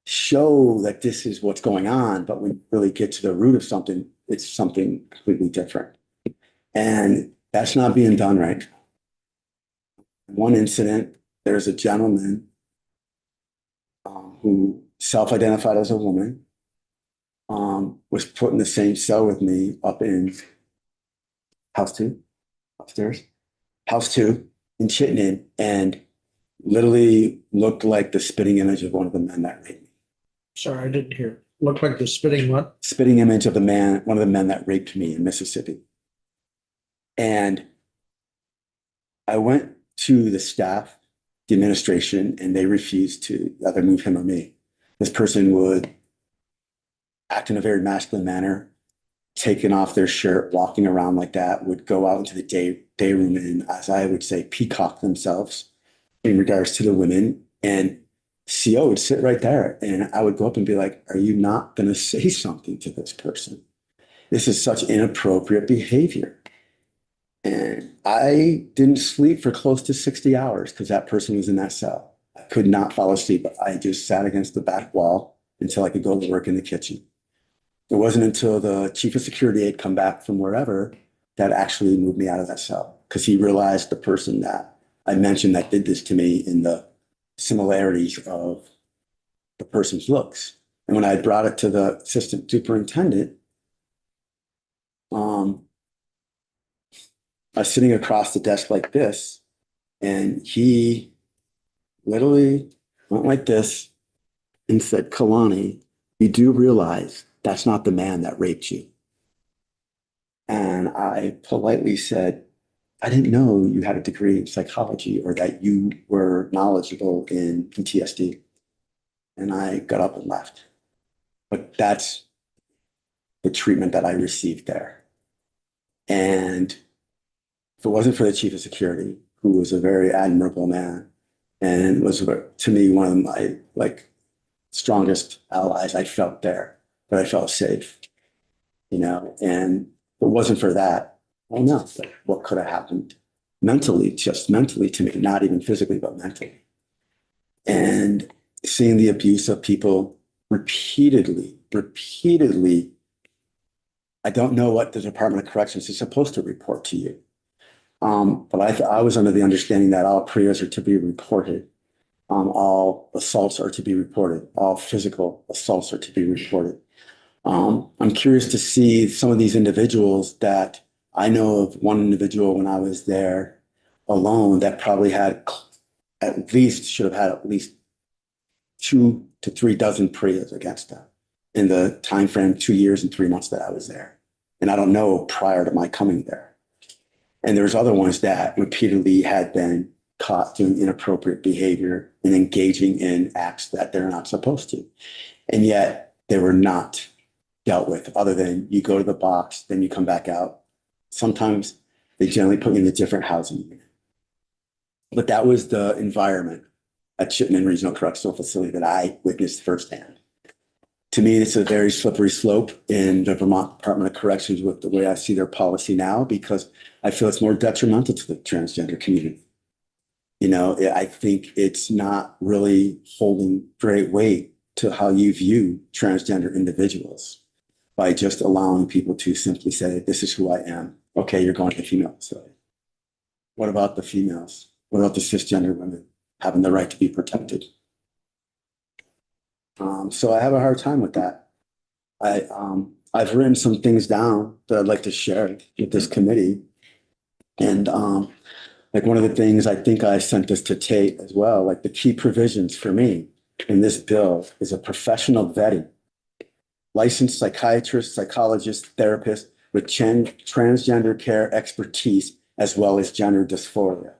show that this is what's going on, but when you really get to the root of something, it's something completely different. And that's not being done right now. One incident, there's a gentleman who self-identified as a woman, was put in the same cell with me up in house 2, upstairs, house 2 in Chittenden, and literally looked like the spitting image of one of the men that raped me. Sorry, I didn't hear. Looked like the spitting what? Spitting image of one of the men that raped me in Mississippi. And I went to the staff, the administration, and they refused to either move him or me. This person would act in a very masculine manner, taking off their shirt, walking around like that, would go out into the day room and, as I would say, peacock themselves in regards to the women. And CO would sit right there, and I would go up and be like, are you not going to say something to this person? This is such inappropriate behavior. And I didn't sleep for close to 60 hours because that person was in that cell. I could not fall asleep. I just sat against the back wall until I could go to work in the kitchen. It wasn't until the chief of security had come back from wherever that actually moved me out of that cell because he realized the person that I mentioned that did this to me in the similarities of the person's looks. And when I brought it to the assistant superintendent, I was sitting across the desk like this, and he literally went like this and said, Kalani, you do realize that's not the man that raped you. And I politely said, I didn't know you had a degree in psychology or that you were knowledgeable in PTSD. And I got up and left. But that's the treatment that I received there. And if it wasn't for the chief of security, who was a very admirable man and was, to me, one of my strongest allies, I felt there, that I felt safe, and if it wasn't for that, I don't know what could have happened mentally, just mentally to me, not even physically, but mentally. And seeing the abuse of people repeatedly, I don't know what the Department of Corrections is supposed to report to you. But I was under the understanding that all PREAs are to be reported. All assaults are to be reported. All physical assaults are to be reported. I'm curious to see some of these individuals that I know of. One individual when I was there alone that probably should have had at least 2 to 3 dozen PREAs against them in the time frame 2 years and 3 months that I was there. And I don't know prior to my coming there. And there's other ones that repeatedly had been caught doing inappropriate behavior and engaging in acts that they're not supposed to. And yet they were not dealt with other than you go to the box, then you come back out. Sometimes they generally put you in a different housing unit. But that was the environment at Chittenden Regional Correctional Facility that I witnessed firsthand. To me, it's a very slippery slope in the Vermont Department of Corrections with the way I see their policy now, because I feel it's more detrimental to the transgender community. I think it's not really holding great weight to how you view transgender individuals by just allowing people to simply say, this is who I am. Okay, you're going to the female facility. What about the females? What about the cisgender women having the right to be protected? So I have a hard time with that. I've written some things down that I'd like to share with this committee. And one of the things, I think I sent this to Tate as well, the key provisions for me in this bill is a professional vetting, licensed psychiatrist, psychologist, therapist with transgender care expertise, as well as gender dysphoria.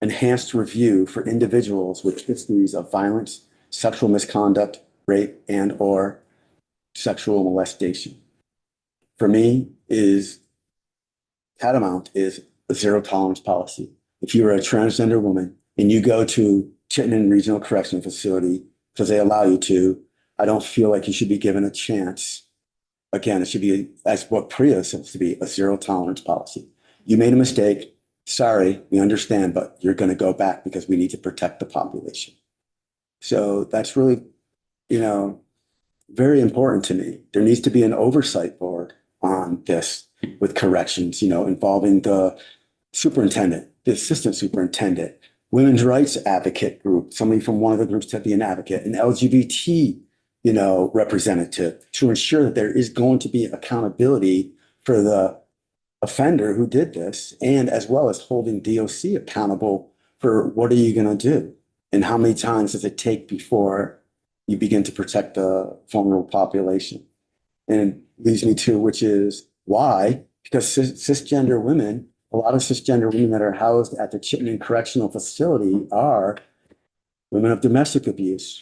Enhanced review for individuals with histories of violence, sexual misconduct, rape, and/or sexual molestation. For me, is paramount is a zero tolerance policy. If you're a transgender woman and you go to Chittenden Regional Correctional Facility because they allow you to, I don't feel like you should be given a chance. Again, it should be, as what PREA is supposed to be, a zero tolerance policy. You made a mistake. Sorry, we understand, but you're going to go back because we need to protect the population. So that's really, very important to me. There needs to be an oversight board on this with corrections, involving the superintendent, the assistant superintendent, women's rights advocate group, somebody from one of the groups to be an advocate, an LGBT, representative, to ensure that there is going to be accountability for the offender who did this, and as well as holding DOC accountable for what are you going to do and how many times does it take before you begin to protect the vulnerable population. And leads me to, which is why, because cisgender women, a lot of cisgender women that are housed at the Chittenden Correctional Facility are women of domestic abuse,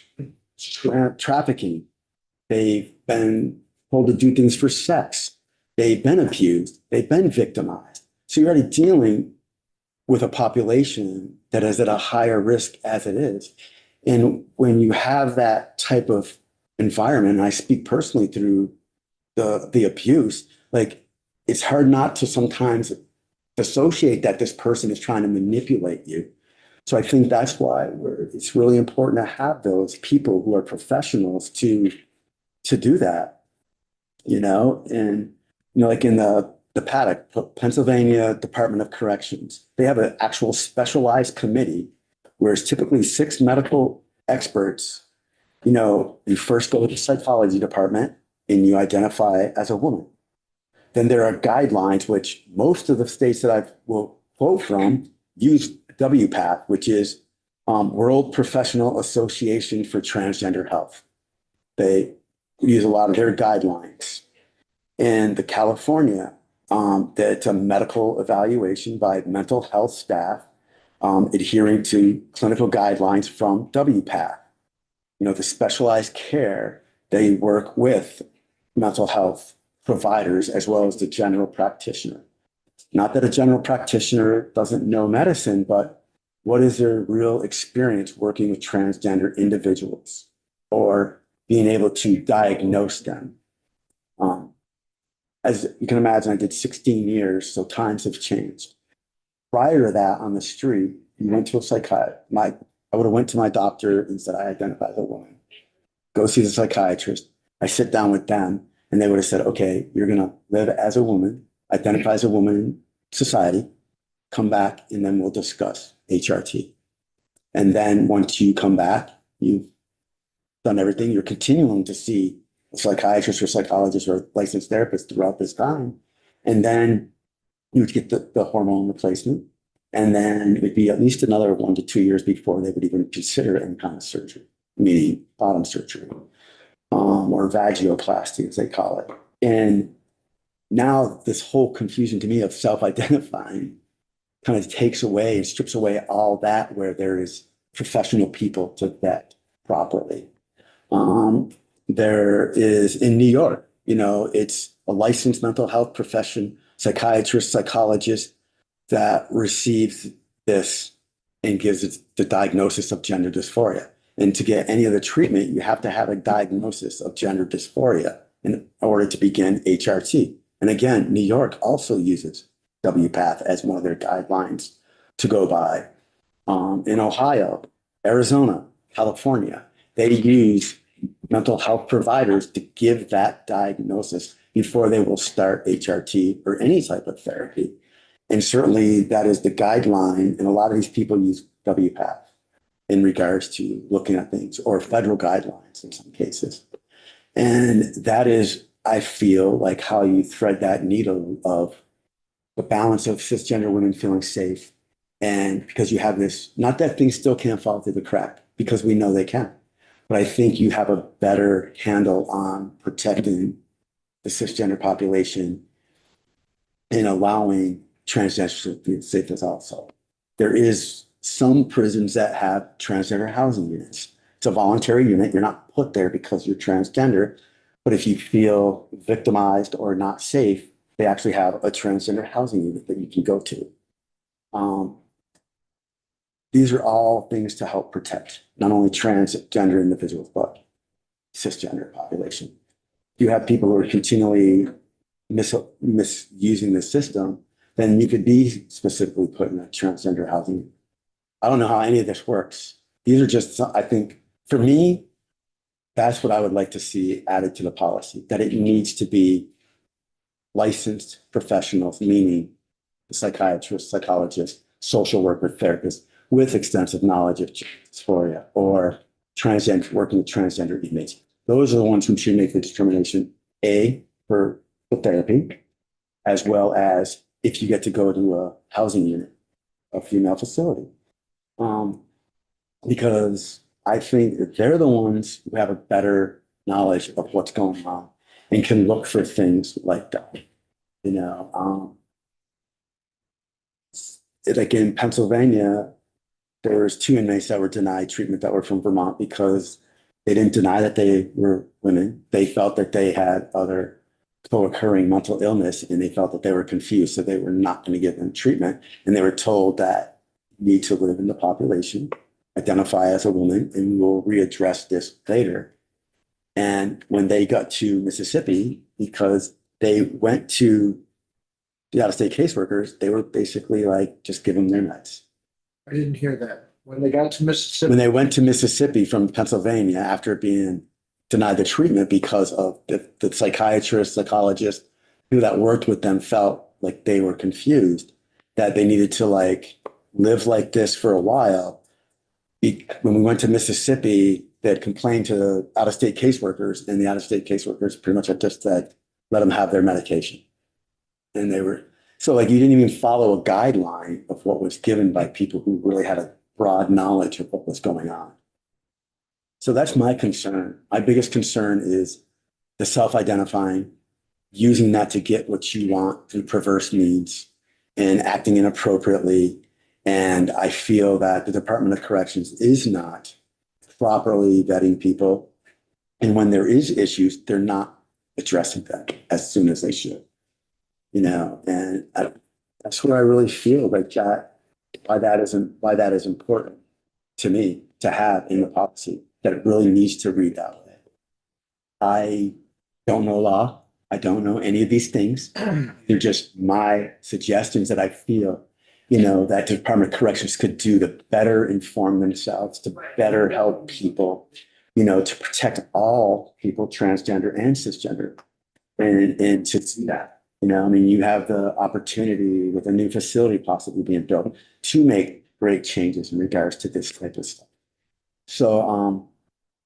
trafficking. They've been told to do things for sex. They've been abused. They've been victimized. So you're already dealing with a population that is at a higher risk as it is. And when you have that type of environment, and I speak personally through the abuse, like it's hard not to sometimes associate that this person is trying to manipulate you. So I think that's why it's really important to have those people who are professionals to do that, and, like in the Paddock, Pennsylvania Department of Corrections, they have an actual specialized committee where it's typically 6 medical experts. You first go to the psychology department and you identify as a woman. Then there are guidelines, which most of the states that I will quote from use WPATH, which is World Professional Association for Transgender Health. They use a lot of their guidelines. In the California, that's a medical evaluation by mental health staff, adhering to clinical guidelines from WPATH. The specialized care, they work with mental health providers as well as the general practitioner. Not that a general practitioner doesn't know medicine, but what is their real experience working with transgender individuals or being able to diagnose them? As you can imagine, I did 16 years, so times have changed. Prior to that, on the street, you went to a psychiatrist. I would have went to my doctor and said, I identify as a woman. Go see the psychiatrist. I sit down with them, and they would have said, okay, you're going to live as a woman, identify as a woman in society, come back, and then we'll discuss HRT. And then once you come back, you've done everything. You're continuing to see a psychiatrist or psychologist or licensed therapist throughout this time. And then you would get the hormone replacement. And then it would be at least another 1 to 2 years before they would even consider any kind of surgery, meaning bottom surgery, or vaginoplasty, as they call it. And now this whole confusion to me of self-identifying kind of takes away and strips away all that where there is professional people to vet properly. There is in New York, it's a licensed mental health profession, psychiatrist, psychologist that receives this and gives it the diagnosis of gender dysphoria. And to get any of the treatment, you have to have a diagnosis of gender dysphoria in order to begin HRT. And again, New York also uses WPATH as one of their guidelines to go by. In Ohio, Arizona, California, they use mental health providers to give that diagnosis before they will start HRT or any type of therapy. And certainly that is the guideline. And a lot of these people use WPATH in regards to looking at things, or federal guidelines in some cases. And that is, I feel like, how you thread that needle of the balance of cisgender women feeling safe. And because you have this, not that things still can't fall through the crack, because we know they can. But I think you have a better handle on protecting the cisgender population and allowing transgenders to be safe as also. There is some prisons that have transgender housing units. It's a voluntary unit. You're not put there because you're transgender. But if you feel victimized or not safe, they actually have a transgender housing unit that you can go to. These are all things to help protect not only transgender individuals, but cisgender population. You have people who are continually misusing the system, then you could be specifically put in a transgender housing. I don't know how any of this works. These are just, I think, for me, that's what I would like to see added to the policy, that it needs to be licensed professionals, meaning the psychiatrist, psychologist, social worker, therapist with extensive knowledge of dysphoria or transgender, working with transgender inmates. Those are the ones who should make the determination, A, for the therapy, as well as if you get to go to a housing unit, a female facility. Because I think that they're the ones who have a better knowledge of what's going on and can look for things like that. You know, like in Pennsylvania, there was 2 inmates that were denied treatment that were from Vermont because they didn't deny that they were women. They felt that they had other co-occurring mental illness and they felt that they were confused. So they were not going to give them treatment. And they were told that you need to live in the population, identify as a woman, and we'll readdress this later. And when they got to Mississippi, because they went to the out-of-state caseworkers, they were basically like, just give them their meds. I didn't hear that. When they got to When Mississippi, they went to Mississippi from Pennsylvania after being denied the treatment because of the psychiatrist, psychologist who that worked with them felt like they were confused, that they needed to like live like this for a while. When we went to Mississippi, they had complained to the out-of-state caseworkers, and the out-of-state caseworkers pretty much had just said, let them have their medication. And they were, so like you didn't even follow a guideline of what was given by people who really had a broad knowledge of what was going on. So that's my concern. My biggest concern is the self-identifying, using that to get what you want through perverse means and acting inappropriately. And I feel that the Department of Corrections is not properly vetting people. And when there is issues, they're not addressing them as soon as they should. You know, and that's what I really feel like why that is important to me to have in the policy, that it really needs to read that way. I don't know law. I don't know any of these things. They're just my suggestions that I feel, you know, that the Department of Corrections could do to better inform themselves, to better help people, you know, to protect all people, transgender and cisgender, and to see that. You know, I mean, you have the opportunity with a new facility possibly being built to make great changes in regards to this type of stuff. So,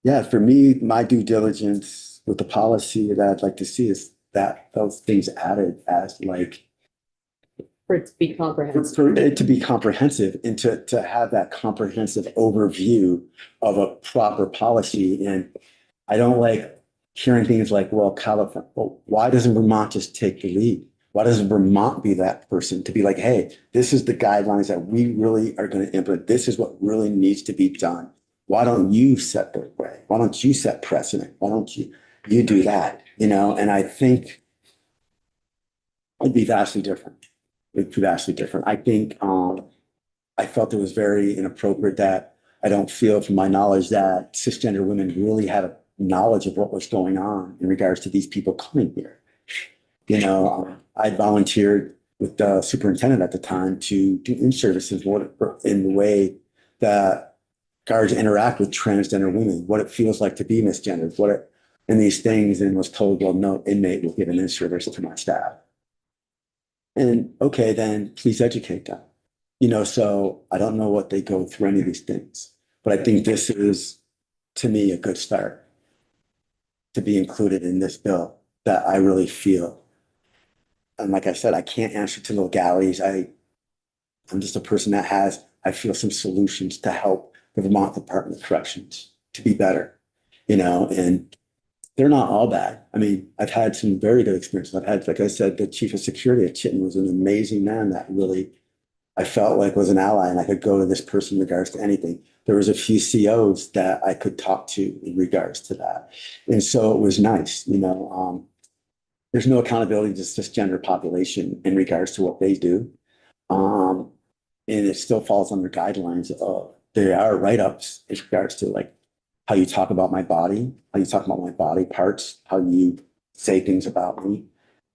yeah, for me, my due diligence with the policy that I'd like to see is that those things added as like, For it to be comprehensive. for it to be comprehensive and to have that comprehensive overview of a proper policy. And I don't like hearing things like, well, California, well, why doesn't Vermont just take the lead? Why doesn't Vermont be that person to be like, hey, this is the guidelines that we really are going to implement. This is what really needs to be done. Why don't you set the way? Why don't you set precedent? Why don't you do that? You know, and I think it'd be vastly different. It'd be vastly different. I think I felt it was very inappropriate that I don't feel from my knowledge that cisgender women really had a knowledge of what was going on in regards to these people coming here. You know, I volunteered with the superintendent at the time to do in-services in the way that guards interact with transgender women, what it feels like to be misgendered, and these things, and was told, well, no inmate will give an in-service to my staff. And okay, then please educate them. You know, so I don't know what they go through any of these things, but I think this is, to me, a good start to be included in this bill that I really feel. And like I said, I can't answer to legalities. I'm just a person that I feel some solutions to help the Vermont Department of Corrections to be better, you know, and they're not all bad. I mean, I've had some very good experiences. I've had, like I said, the chief of security at Chittenden was an amazing man that really, I felt like was an ally, and I could go to this person in regards to anything. There was a few COs that I could talk to in regards to that. And so it was nice, you know. there's no accountability to cisgender population in regards to what they do. And it still falls under guidelines of, there are write-ups in regards to like how you talk about my body, how you talk about my body parts, how you say things about me.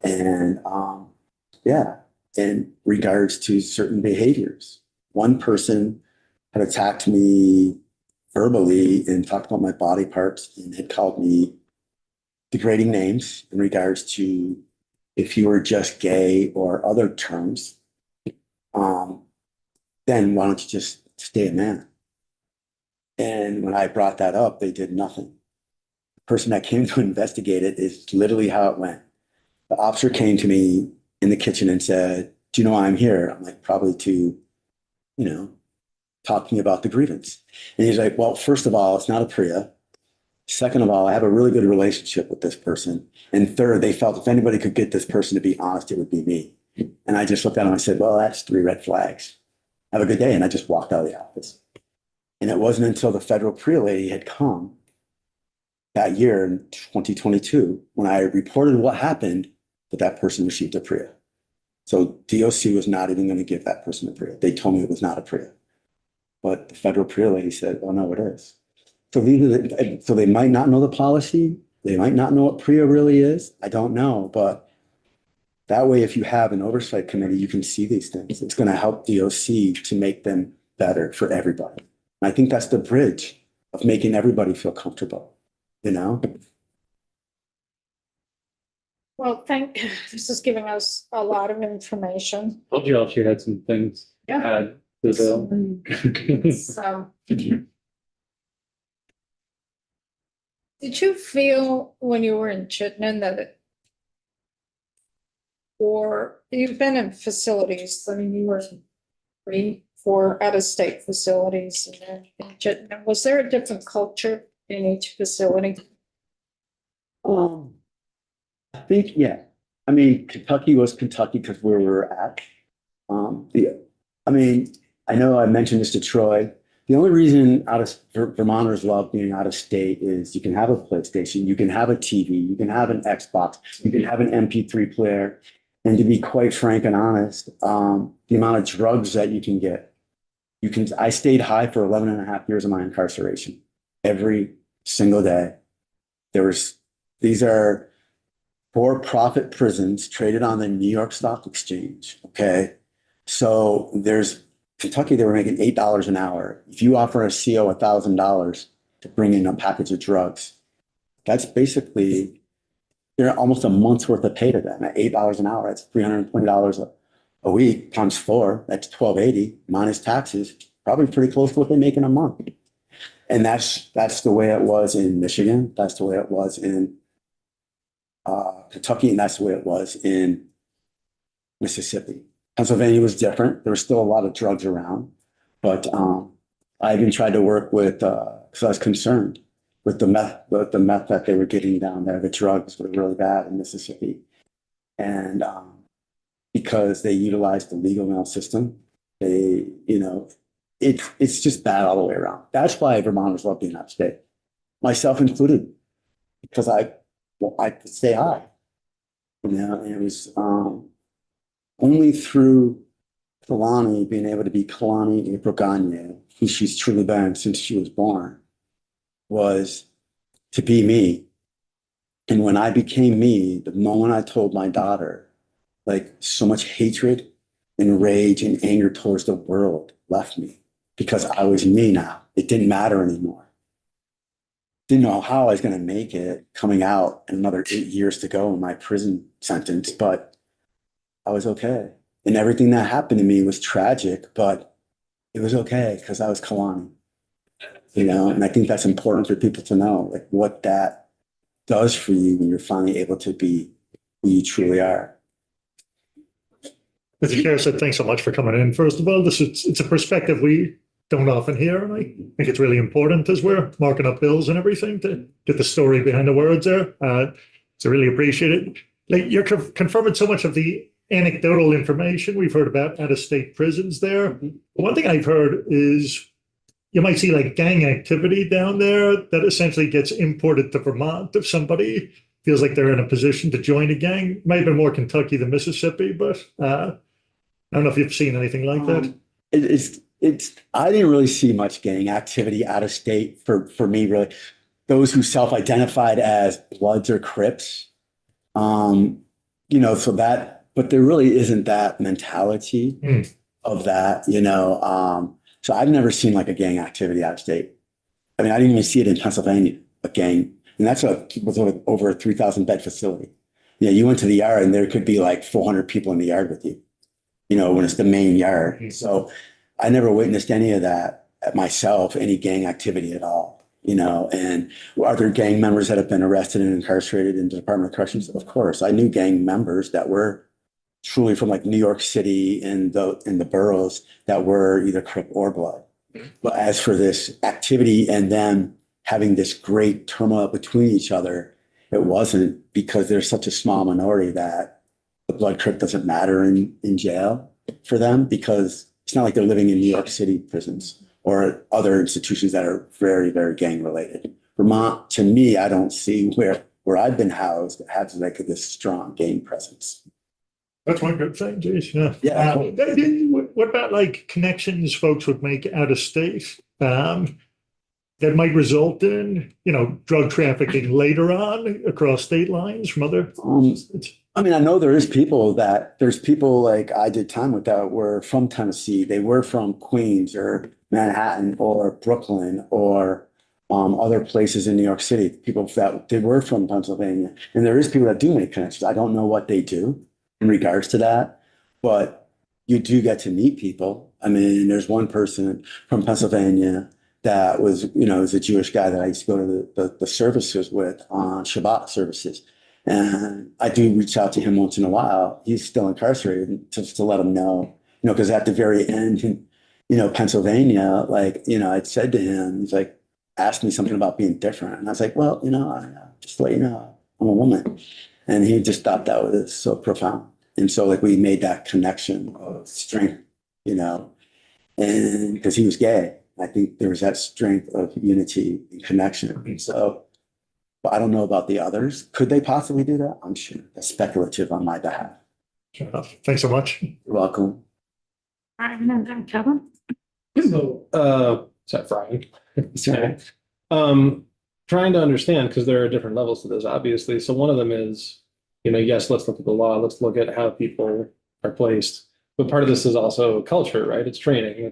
And yeah, in regards to certain behaviors. One person had attacked me verbally and talked about my body parts and had called me degrading names in regards to if you were just gay or other terms, then why don't you just stay a man? And when I brought that up, they did nothing. The person that came to investigate it is literally how it went. The officer came to me in the kitchen and said, do you know why I'm here? I'm like, probably to, talking about the grievance. And he's like, well, first of all, it's not a PREA. Second of all, I have a really good relationship with this person. And third, they felt if anybody could get this person to be honest, it would be me. And I just looked at him and I said, well, that's 3 red flags. Have a good day. And I just walked out of the office. And it wasn't until the federal PREA lady had come that year in 2022, when I reported what happened, that person received a PREA. So DOC was not even going to give that person a PREA. They told me it was not a PREA. But the federal PREA lady said, oh, no, it is. So so they might not know the policy. They might not know what PREA really is. I don't know. But that way, if you have an oversight committee, you can see these things. It's going to help DOC to make them better for everybody. And I think that's the bridge of making everybody feel comfortable, Well, this is giving us a lot of information. Told you all she had some things to add to the bill. So. Did you feel when you were in Chittenden that you've been in facilities, I mean, you were in 3, 4 out-of-state facilities and then in Chittenden. Was there a different culture in each facility? I think, yeah. I mean, Kentucky was Kentucky because where we were at. I know I mentioned this to Troy. The only reason Vermonters love being out of state is you can have a PlayStation, you can have a TV, you can have an Xbox, you can have an MP3 player. And to be quite frank and honest, the amount of drugs that you can get, I stayed high for 11 and a half years of my incarceration. Every single day. These are for-profit prisons traded on the New York Stock Exchange. Okay. So Kentucky, they were making $8 an hour. If you offer a CO $1,000 to bring in a package of drugs, that's basically, they're almost a month's worth of pay to them. At $8 an hour, that's $320 a week times 4. That's $1,280 minus taxes, probably pretty close to what they make in a month. And that's the way it was in Michigan. That's the way it was in Kentucky, and that's the way it was in Mississippi. Pennsylvania was different. There was still a lot of drugs around, but I even tried to work with, because I was concerned with the meth that they were getting down there. The drugs were really bad in Mississippi, and because they utilized the legal mail system, it's just bad all the way around. That's why Vermonters love being out of state, myself included, because I could stay high. And it was only through Kalani being able to be Kalani April Gagne, who she's truly been since she was born, was to be me. And when I became me, the moment I told my daughter, like, so much hatred and rage and anger towards the world left me because I was me now. It didn't matter anymore. Didn't know how I was going to make it coming out and another 8 years to go in my prison sentence, but I was okay. And everything that happened to me was tragic, but it was okay because I was Kalani, and I think that's important for people to know, like, what that does for you when you're finally able to be who you truly are. Mr. Chair said, thanks so much for coming in. First of all, it's a perspective we don't often hear, and I think it's really important as we're marking up bills and everything to get the story behind the words there. So really appreciate it. Like, you're confirming so much of the anecdotal information we've heard about out-of-state prisons there. Mm-hmm. One thing I've heard is you might see like gang activity down there that essentially gets imported to Vermont if somebody feels like they're in a position to join a gang. Might have been more Kentucky than Mississippi, but I don't know if you've seen anything like that. I didn't really see much gang activity out of state for me, really. Those who self-identified as Bloods or Crips, so that, but there really isn't that mentality of that, so I've never seen like a gang activity out of state. I mean, I didn't even see it in Pennsylvania, a gang, and that's was over a 3,000 bed facility. You went to the yard and there could be like 400 people in the yard with you, when it's the main yard. So I never witnessed any of that myself, any gang activity at all, and are there gang members that have been arrested and incarcerated in the Department of Corrections? Of course. I knew gang members that were truly from like New York City and the boroughs that were either Crip or Blood. But as for this activity and them having this great turmoil between each other, it wasn't, because there's such a small minority that the Blood Crip doesn't matter in jail for them, because it's not like they're living in New York City prisons or other institutions that are very, very gang related. Vermont, to me, I don't see where I've been housed has like this strong gang presence. That's one good thing, Jace. Yeah. Yeah. What about like connections folks would make out of state that might result in, drug trafficking later on across state lines from other states? I mean, I know there's people like I did time with that were from Tennessee. They were from Queens or Manhattan or Brooklyn or other places in New York City. People that they were from Pennsylvania, and there is people that do make connections. I don't know what they do in regards to that, but you do get to meet people. I mean, there's one person from Pennsylvania that was, was a Jewish guy that I used to go to the services with on Shabbat services. And I do reach out to him once in a while. He's still incarcerated, just to let him know, because at the very end, Pennsylvania, I'd said to him, he's like, asked me something about being different. And I was like, well, just to let you know, I'm a woman. And he just thought that was so profound. And so we made that connection of strength, and because he was gay, I think there was that strength of unity and connection. And so, but I don't know about the others. Could they possibly do that? I'm sure. That's speculative on my behalf. Fair enough. Thanks so much. You're welcome. And then Kevin? So, sorry, Brian. Sorry. Trying to understand, because there are different levels to this, obviously. So one of them is, yes, let's look at the law. Let's look at how people are placed. But part of this is also culture, right? It's training.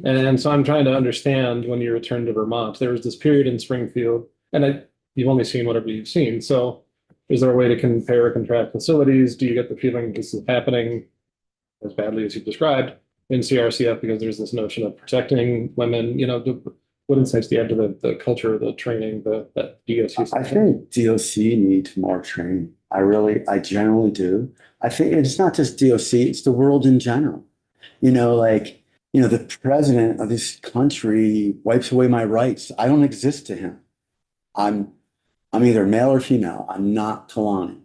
And so I'm trying to understand, when you return to Vermont, there was this period in Springfield, and you've only seen whatever you've seen. So is there a way to compare or contrast facilities? Do you get the feeling this is happening as badly as you've described in CRCF, because there's this notion of protecting women? What insights do you have to the culture, the training, that DOC? I think DOC needs more training. I generally do. I think it's not just DOC, it's the world in general. The president of this country wipes away my rights. I don't exist to him. I'm either male or female. I'm not Kalani.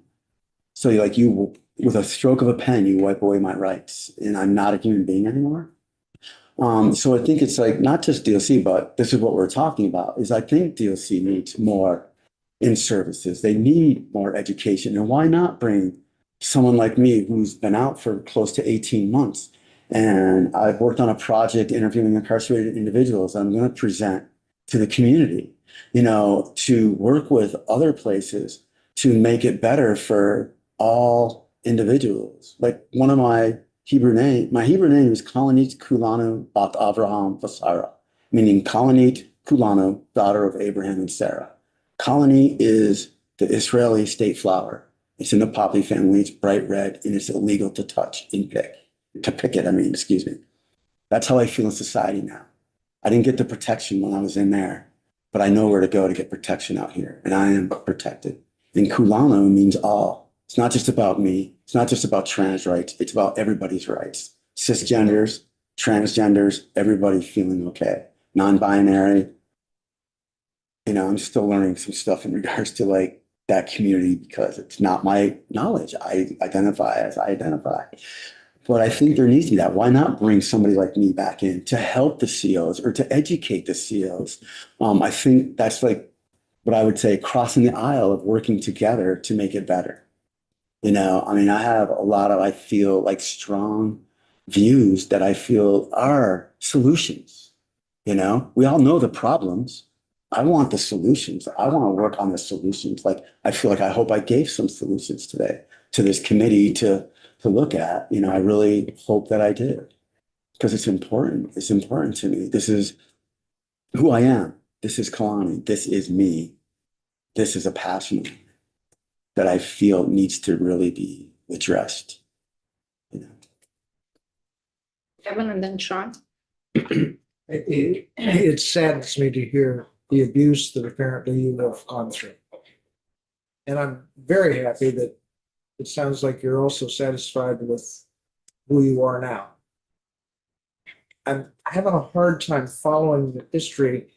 So you, with a stroke of a pen, you wipe away my rights, and I'm not a human being anymore. So I think it's not just DOC, but this is what we're talking about, is I think DOC needs more in services. They need more education. And why not bring someone like me who's been out for close to 18 months? And I've worked on a project interviewing incarcerated individuals. I'm going to present to the community, to work with other places to make it better for all individuals. One of my Hebrew name is Kalanit Kulanu Bat Avraham Vasara, meaning Kalanit Kulanu, daughter of Abraham and Sarah. Kalani is the Israeli state flower. It's in the poppy family. It's bright red, and it's illegal to touch and pick. Excuse me. That's how I feel in society now. I didn't get the protection when I was in there, but I know where to go to get protection out here, and I am protected. And Kulanu means all. It's not just about me. It's not just about trans rights. It's about everybody's rights. Cisgenders, transgenders, everybody feeling okay. Non-binary. I'm still learning some stuff in regards to that community, because it's not my knowledge. I identify as I identify. But I think there needs to be that. Why not bring somebody like me back in to help the COs or to educate the COs? I think that's but I would say crossing the aisle of working together to make it better. You know, I mean, I have a lot of, I feel like strong views that I feel are solutions. You know, we all know the problems. I want the solutions. I want to work on the solutions. Like, I feel like I hope I gave some solutions today to this committee to look at. You know, I really hope that I did because it's important. It's important to me. This is who I am. This is Kalani. This is me. This is a passion that I feel needs to really be addressed. You know? Kevin and then Sean. It saddens me to hear the abuse that apparently you have gone through. And I'm very happy that it sounds like you're also satisfied with who you are now. I'm having a hard time following the history.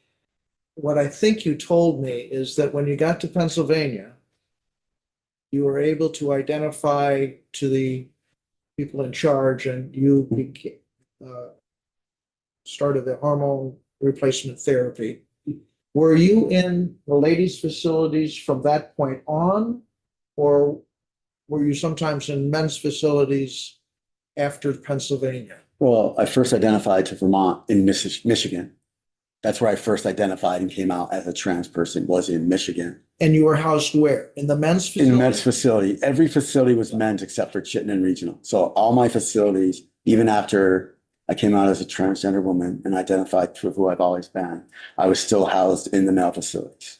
What I think you told me is that when you got to Pennsylvania, you were able to identify to the people in charge and you started the hormone replacement therapy. Were you in the ladies' facilities from that point on, or were you sometimes in men's facilities after Pennsylvania? Well, I first identified to Vermont in Michigan. That's where I first identified and came out as a trans person, was in Michigan. And you were housed where? In the men's facility? In the men's facility. Every facility was men's except for Chittenden Regional. So all my facilities, even after I came out as a transgender woman and identified for who I've always been, I was still housed in the male facilities.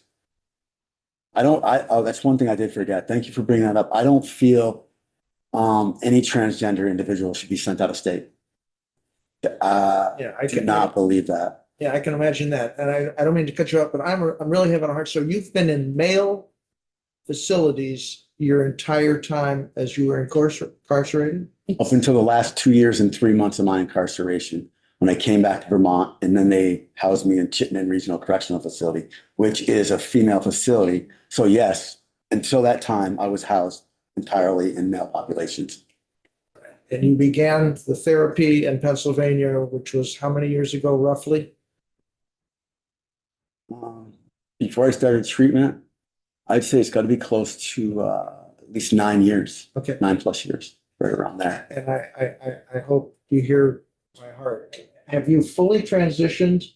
That's one thing I did forget. Thank you for bringing that up. I don't feel any transgender individual should be sent out of state. Yeah, I do not believe that. Yeah, I can imagine that. And I don't mean to cut you off, but I'm really having a hard, so you've been in male facilities your entire time as you were incarcerated? Up until the last 2 years and 3 months of my incarceration, when I came back to Vermont, and then they housed me in Chittenden Regional Correctional Facility, which is a female facility. So yes, until that time, I was housed entirely in male populations. And you began the therapy in Pennsylvania, which was how many years ago, roughly? Before I started treatment, I'd say it's got to be close to at least 9 years, Okay. 9+ years, right around there. And I hope you hear my heart. Have you fully transitioned?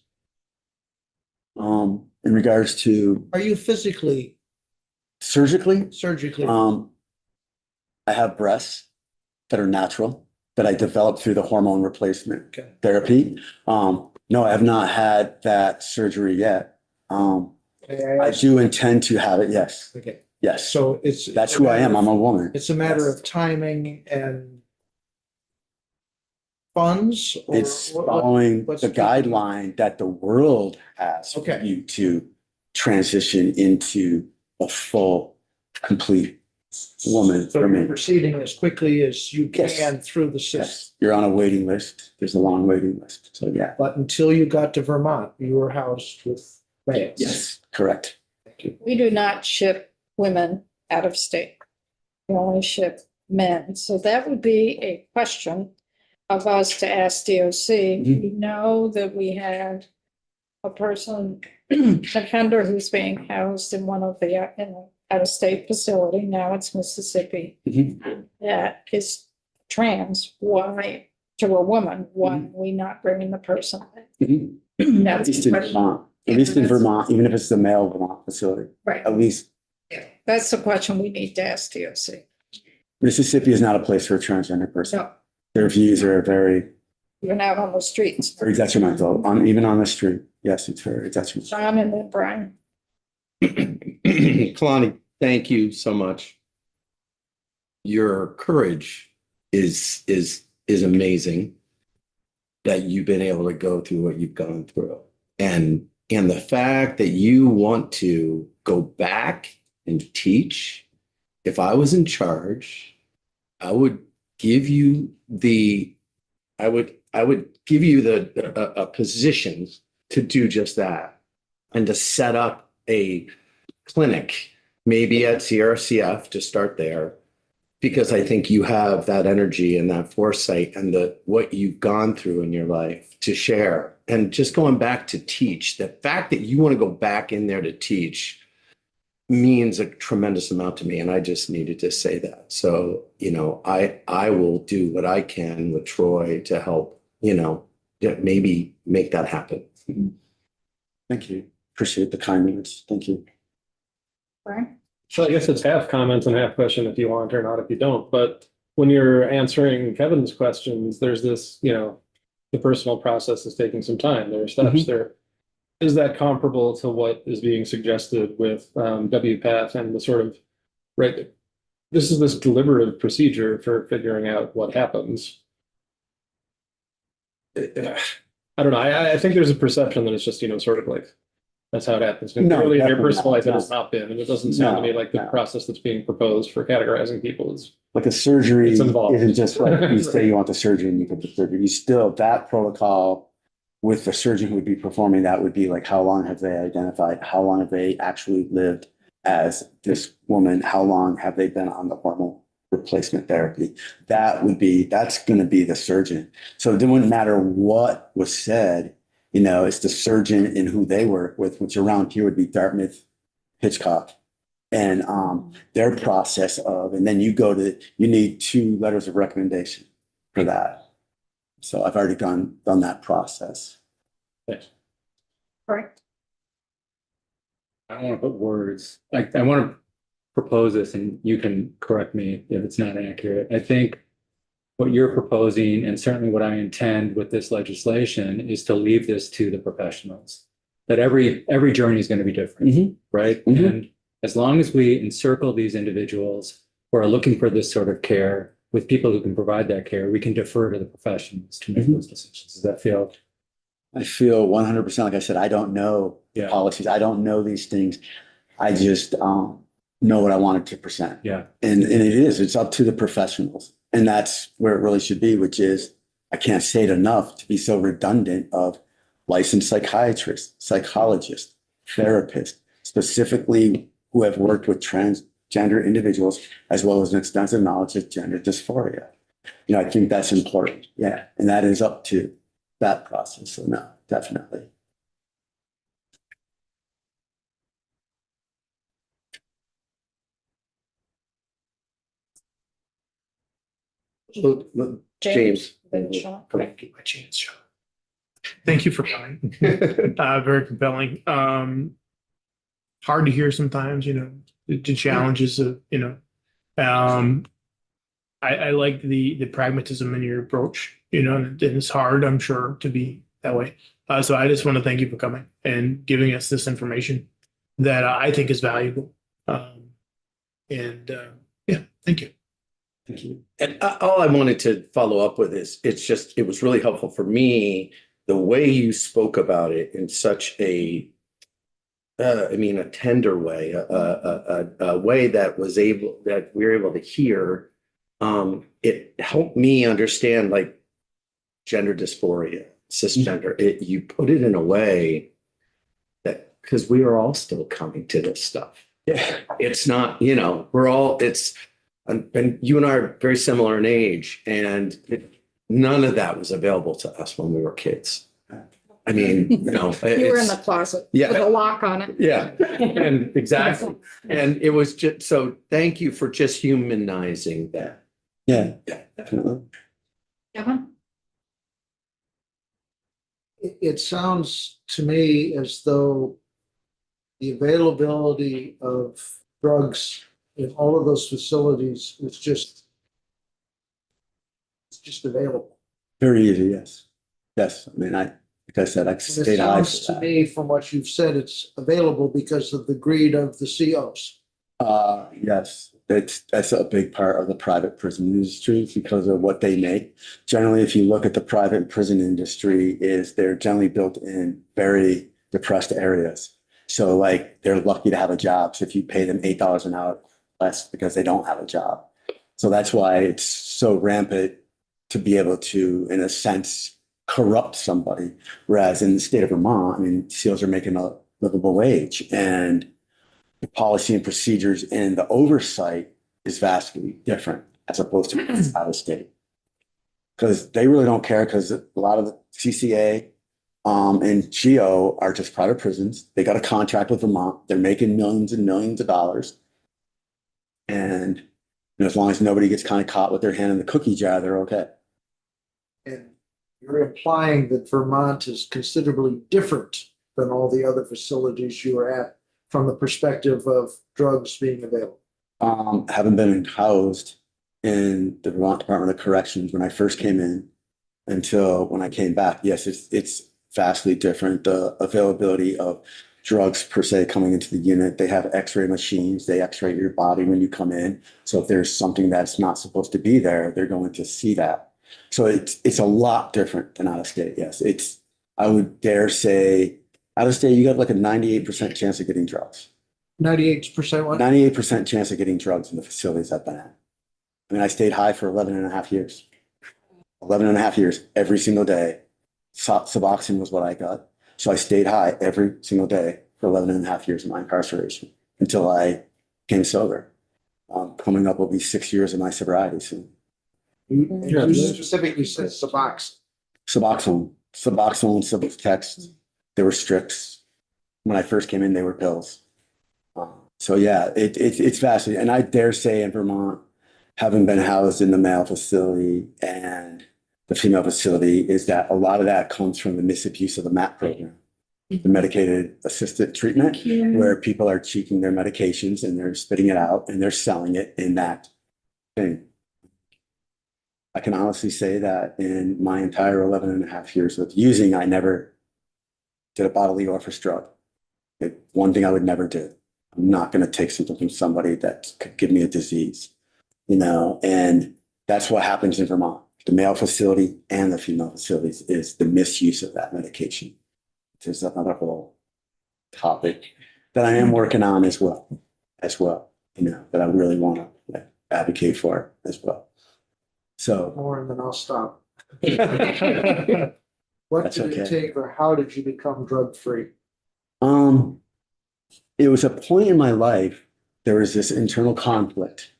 In regards to Are you physically, surgically, surgically? I have breasts that are natural that I developed through the hormone replacement Okay. therapy. No, I have not had that surgery yet. May I I ask? do intend to have it. Yes. Okay, Yes. so it's. That's who I am. I'm a woman. It's a matter Yes. of timing and funds? Or It's what- following what's the keeping- guideline that the world has for Okay. you to transition into a full, complete woman So for you're me. proceeding as quickly as you Yes. can through the system. Yes, you're on a waiting list. There's a long waiting list. So yeah. But until you got to Vermont, you were housed with males. Yes, correct. We do not ship women out of state. We only ship men. So that would be a question of us to ask DOC. Mhm. We know that we had a person, an offender who's being housed in one of the, in an out-of-state facility. Now it's Mississippi. Mhm. That is trans. Why, to a woman, why are we not bringing the person? Mhm. At That's least the in question. Vermont, at least in Vermont, even if it's the male Vermont facility, Right. at least That's the question we need to ask DOC. Mississippi is not a place for a transgender person. No, Their views are very, even out on the streets. very detrimental, even on the street. Yes, it's very detrimental. John and then Brian. Kalani, thank you so much. Your courage is amazing that you've been able to go through what you've gone through. And the fact that you want to go back and teach. If I was in charge, I would give you the position to do just that and to set up a clinic, maybe at CRCF to start there, because I think you have that energy and that foresight and what you've gone through in your life to share. And just going back to teach, the fact that you want to go back in there to teach, means a tremendous amount to me, and I just needed to say that. So, I will do what I can with Troy to help, maybe make that happen. Thank you. Appreciate the kind words. Thank you. Right? So I guess it's half comment and half question if you want or not if you don't, but when you're answering Kevin's questions, there's this, the personal process is taking some time. There are steps there. Is that comparable to what is being suggested with WPATH and the sort of, right? This is this deliberative procedure for figuring out what happens. I don't know. I think there's a perception that it's just, sort of like, that's how it happens. And No, clearly in your definitely personal not, life, it no. has not been. And it doesn't sound to me like the No. process that's being proposed for categorizing people is. Like a surgery It's involved. isn't just like you say you want the surgery and you get the surgery. You still, that protocol with the surgeon who would be performing that would be like, how long have they identified? How long have they actually lived as this woman? How long have they been on the hormone replacement therapy? That's going to be the surgeon. So it wouldn't matter what was said, it's the surgeon and who they work with, which around here would be Dartmouth, Hitchcock. And their process of, and then you need 2 letters of recommendation for that. So I've already done that process. Thanks. Correct. I don't want to put words, I want to propose this and you can correct me if it's not accurate. I think what you're proposing and certainly what I intend with this legislation is to leave this to the professionals. That every journey is going to be different, right? Mhm. And as long as we encircle these individuals who are looking for this sort of care with people who can provide that care, we can defer to the professionals to make those decisions. Does that feel? I feel 100%, like I said, I don't know Yeah. policies. I don't know these things. I just know what I wanted to present. Yeah. And it's up to the professionals. And that's where it really should be, which is, I can't say it enough to be so redundant of licensed psychiatrists, psychologists, therapists, specifically who have worked with transgender individuals, as well as an extensive knowledge of gender dysphoria. I think that's important. Yeah. And that is up to that process. So no, definitely. James. Then Sean. Thank you, my chance, Sean. Thank you for coming. Very compelling. Hard to hear sometimes, the challenges of, I like the pragmatism in your approach, and it's hard, I'm sure, to be that way. So I just want to thank you for coming and giving us this information that I think is valuable. Yeah, thank you. Thank you. And all I wanted to follow up with is, it was really helpful for me, the way you spoke about it in such a tender way, a way that we were able to hear. It helped me understand like gender dysphoria, cisgender. You put it in a way that, because we are all still coming to this stuff. Yeah. It's not, and you and I are very similar in age, and none of that was available to us when we were kids. I mean, You were in the closet with a lock on it. yeah, and exactly. And it was just, so thank you for just humanizing that. Yeah, definitely. Kevin? It sounds to me as though the availability of drugs in all of those facilities is just available. Very easy, yes. Yes, I mean, like I said, I And it stayed high sounds for to that. me, from what you've said, it's available because of the greed of the COs. Yes, that's a big part of the private prison industry because of what they make. Generally, if you look at the private prison industry, they're generally built in very depressed areas. So like they're lucky to have a job. So if you pay them $8 an hour less because they don't have a job. So that's why it's so rampant to be able to, in a sense, corrupt somebody. Whereas in the state of Vermont, I mean, SEALs are making a livable wage, and the policy and procedures and the oversight is vastly different as opposed to out of state. Because they really don't care, because a lot of the CCA And GEO are just private prisons. They got a contract with Vermont. They're making millions and millions of dollars. And as long as nobody gets kind of caught with their hand in the cookie jar, they're okay. And you're implying that Vermont is considerably different than all the other facilities you were at from the perspective of drugs being available. Having been housed in the Vermont Department of Corrections when I first came in until when I came back, yes, it's vastly different. The availability of drugs per se coming into the unit, they have x-ray machines, they x-ray your body when you come in. So if there's something that's not supposed to be there, they're going to see that. So it's a lot different than out of state. Yes, I would dare say out of state, you got like a 98% chance of getting drugs. 98% what? 98% chance of getting drugs in the facilities I've been at. I mean, I stayed high for 11 and a half years. 11 and a half years, every single day. Suboxone was what I got. So I stayed high every single day for 11 and a half years of my incarceration until I became sober. Coming up will be 6 years of my sobriety soon. You specifically said Suboxone. Suboxone, Subutex, they were strips. When I first came in, they were pills. So yeah, it's vastly, and I dare say in Vermont, having been housed in the male facility and the female facility, is that a lot of that comes from the misabuse of the MAT program, the medicated assisted treatment, where people are cheating their medications and they're spitting it out and they're selling it in that thing. I can honestly say that in my entire 11 and a half years of using, I never did a bodily orifice drug. One thing I would never do. I'm not going to take something from somebody that could give me a disease, and that's what happens in Vermont. The male facility and the female facilities is the misuse of that medication. There's another whole topic that I am working on as well, that I really want to advocate for as well. So More and then I'll stop. That's What did it take or how did you become drug free? it was a point in my life, there was this internal conflict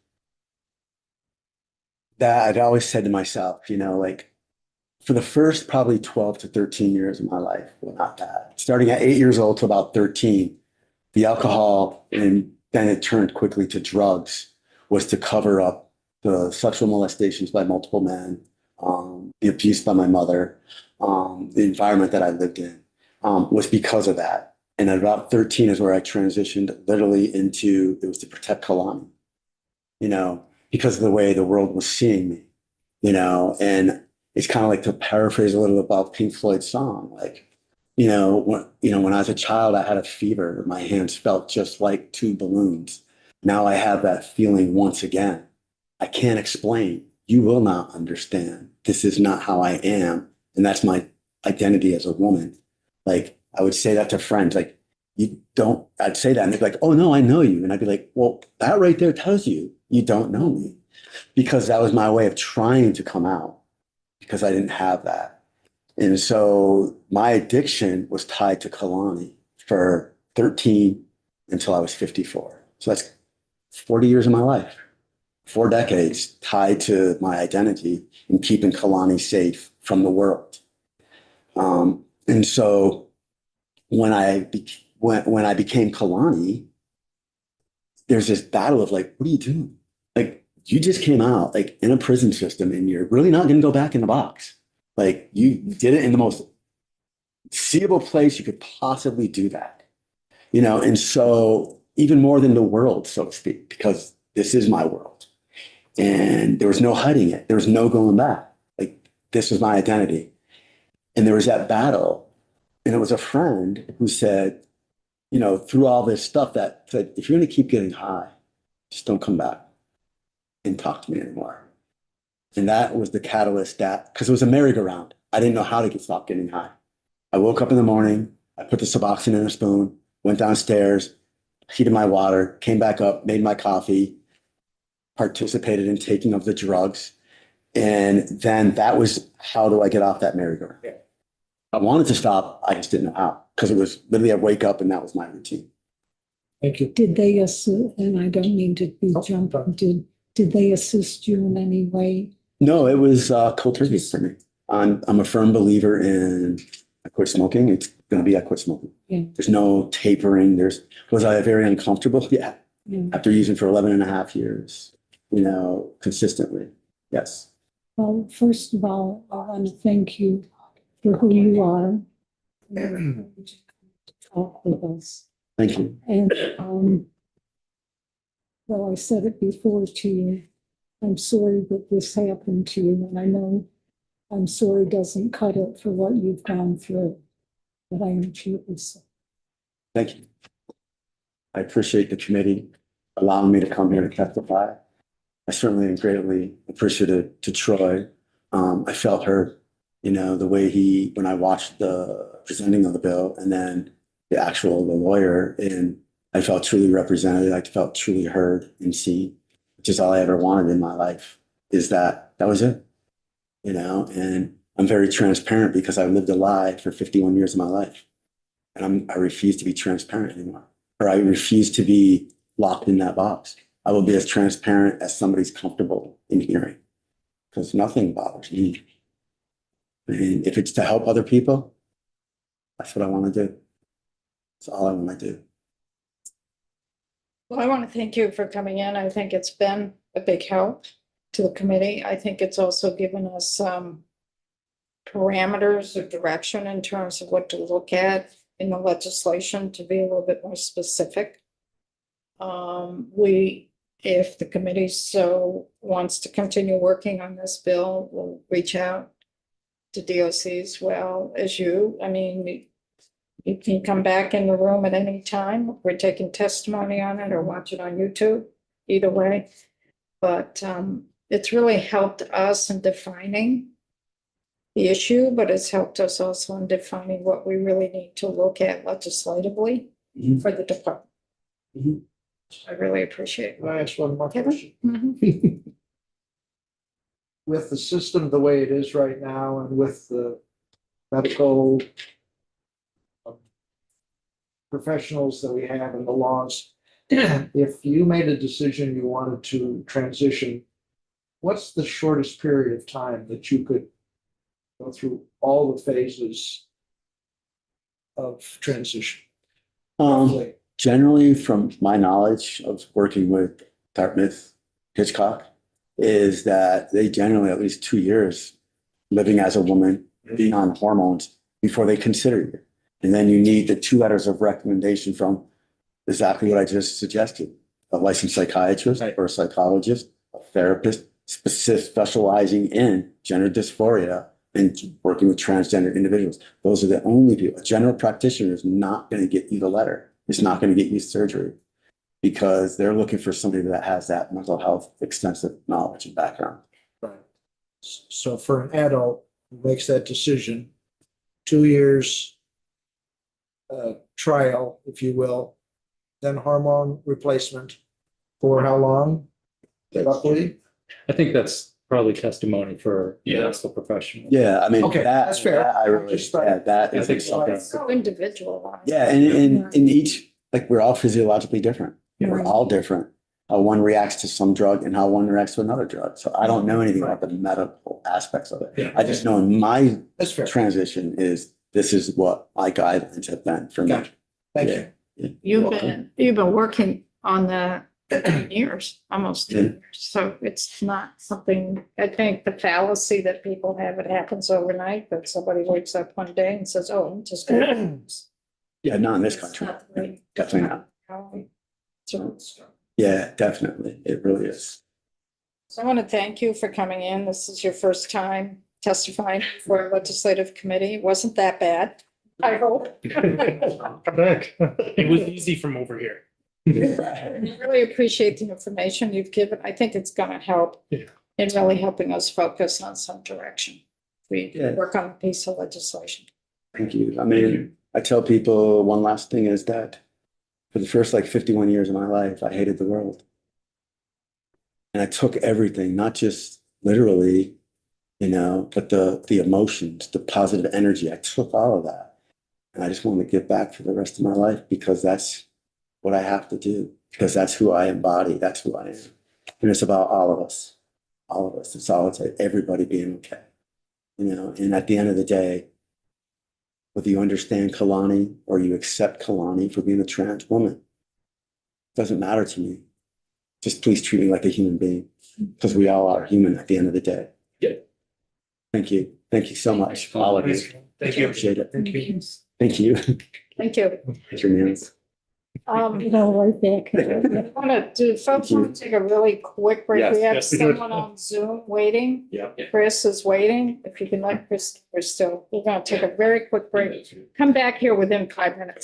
that I'd always said to myself, like for the first probably 12 to 13 years of my life, well, not that, starting at 8 years old to about 13, the alcohol, and then it turned quickly to drugs, was to cover up the sexual molestations by multiple men, the abuse by my mother, the environment that I lived in, was because of that. And at about 13 is where I transitioned literally into, it was to protect Kalani, because of the way the world was seeing me, and it's kind of like, to paraphrase a little about Pink Floyd's song, like, when I was a child, I had a fever. My hands felt just like two balloons. Now I have that feeling once again. I can't explain. You will not understand. This is not how I am. And that's my identity as a woman. Like, I would say that to friends, like, I'd say that and they'd be like, oh no, I know you. And I'd be like, well, that right there tells you don't know me, because that was my way of trying to come out, because I didn't have that. And so my addiction was tied to Kalani for 13 until I was 54. So that's 40 years of my life, 4 decades tied to my identity and keeping Kalani safe from the world. And so when I became Kalani, there's this battle of like, what are you doing? Like, you just came out like in a prison system and you're really not going to go back in the box. Like, you did it in the most seeable place you could possibly do that, and so even more than the world, so to speak, because this is my world and there was no hiding it. There was no going back. Like, this was my identity. And there was that battle. And it was a friend who said, through all this stuff, that said, if you're going to keep getting high, just don't come back and talk to me anymore. And that was the catalyst, because it was a merry-go-round. I didn't know how to stop getting high. I woke up in the morning, I put the Suboxone in a spoon, went downstairs, heated my water, came back up, made my coffee, participated in taking of the drugs. And then that was, how do I get off that merry-go-round? Yeah. I wanted to stop, I just didn't know how, because it was literally, I'd wake up and that was my routine. Thank you. Did they assist, and I don't mean to be jumping, did they assist you in any way? No, it was cold turkey for me. I'm a firm believer in quit smoking, it's gonna be I quit smoking. Yeah. There's no tapering. Was I very uncomfortable? Yeah. Yeah. After using for 11 and a half years, you know, consistently. Yes. Well, first of all, I want to thank you for who you are. Talk with us. Thank you. And, well, I said it before to you. I'm sorry that this happened to you, and I know I'm sorry doesn't cut it for what you've gone through, but I am truly sorry. Thank you. I appreciate the committee allowing me to come here to testify. I certainly am greatly appreciative to Troy. I felt hurt, you know, the way when I watched the presenting of the bill and then the lawyer, and I felt truly represented. I felt truly heard and seen, which is all I ever wanted in my life, is that was it, you know, and I'm very transparent because I lived a lie for 51 years of my life. And I refuse to be transparent anymore, or I refuse to be locked in that box. I will be as transparent as somebody's comfortable in hearing, because nothing bothers me. And if it's to help other people, that's what I want to do. That's all I want to do. Well, I want to thank you for coming in. I think it's been a big help to the committee. I think it's also given us some parameters or direction in terms of what to look at in the legislation to be a little bit more specific. If the committee so wants to continue working on this bill, we'll reach out to DOC as well as you. I mean, you can come back in the room at any time. We're taking testimony on it or watch it on YouTube, either way. But it's really helped us in defining the issue, but it's helped us also in defining what we really need to look at legislatively for the department. Mhm. I really appreciate it. Can I ask one more Kevin? question? Mhm. With the system the way it is right now and with the medical professionals that we have and the laws, if you made a decision you wanted to transition, what's the shortest period of time that you could go through all the phases of transition? Roughly? Generally, from my knowledge of working with Dartmouth Hitchcock, is that they generally at least 2 years living as a woman, being on hormones before they consider you. And then you need the 2 letters of recommendation from exactly what I just suggested: a licensed psychiatrist or a psychologist, a therapist specializing in gender dysphoria and working with transgender individuals. Those are the only people. A general practitioner is not going to get you the letter. It's not going to get you surgery, because they're looking for somebody that has that mental health extensive knowledge and background. Right. So for an adult who makes that decision, 2 years trial, if you will, then hormone replacement for how long? Roughly? I think that's probably testimony for the medical professional. Yeah, I mean, Okay, that's fair. that I really, Just yeah, that I is think so. something. It's so individualized. Yeah, and in each, like, we're all physiologically different. We're Right. all different. How one reacts to some drug and how one reacts to another drug. So I don't know anything about the medical aspects of it. Yeah. I just know in my That's fair. transition this is what my guidelines have been for me. Gotcha. Thank you. You've been working on that for years, almost 2 Yeah. years. So it's not something, I think the fallacy that people have, it happens overnight, that somebody wakes up one day and says, oh, I'm just gonna. do this." Yeah, not in this It's country. not the way- Definitely not. how we- So Yeah, definitely. It really is. I want to thank you for coming in. This is your first time testifying for a legislative committee. It wasn't that bad, I hope. Come back. It was easy from over here. I really appreciate the information you've given. I think it's gonna help Yeah. in really helping us focus on some direction. We Yeah. work on a piece of legislation. Thank you. I mean, I tell people one last thing is that for the first 51 years of my life, I hated the world. And I took everything, not just literally, but the emotions, the positive energy. I took all of that. And I just want to give back for the rest of my life, because that's what I have to do, because that's who I embody. That's who I am. And it's about all of us. All of us. It's all about everybody being okay. And at the end of the day, whether you understand Kalani or you accept Kalani for being a trans woman. Doesn't matter to me. Just please treat me like a human being, because we all are human at the end of the day. Yeah. Thank you. Thank you so much, all of you. Thank you. Appreciate it. Thank you. Thank you. Thank you. Thank your names. You know, right back. I want to do, folks want to take a really quick break. Yes, We have yes, we do. someone on Zoom waiting. Yeah. Chris is waiting. If you can let Chris, we're going to take a very quick break. Come back here within 5 minutes.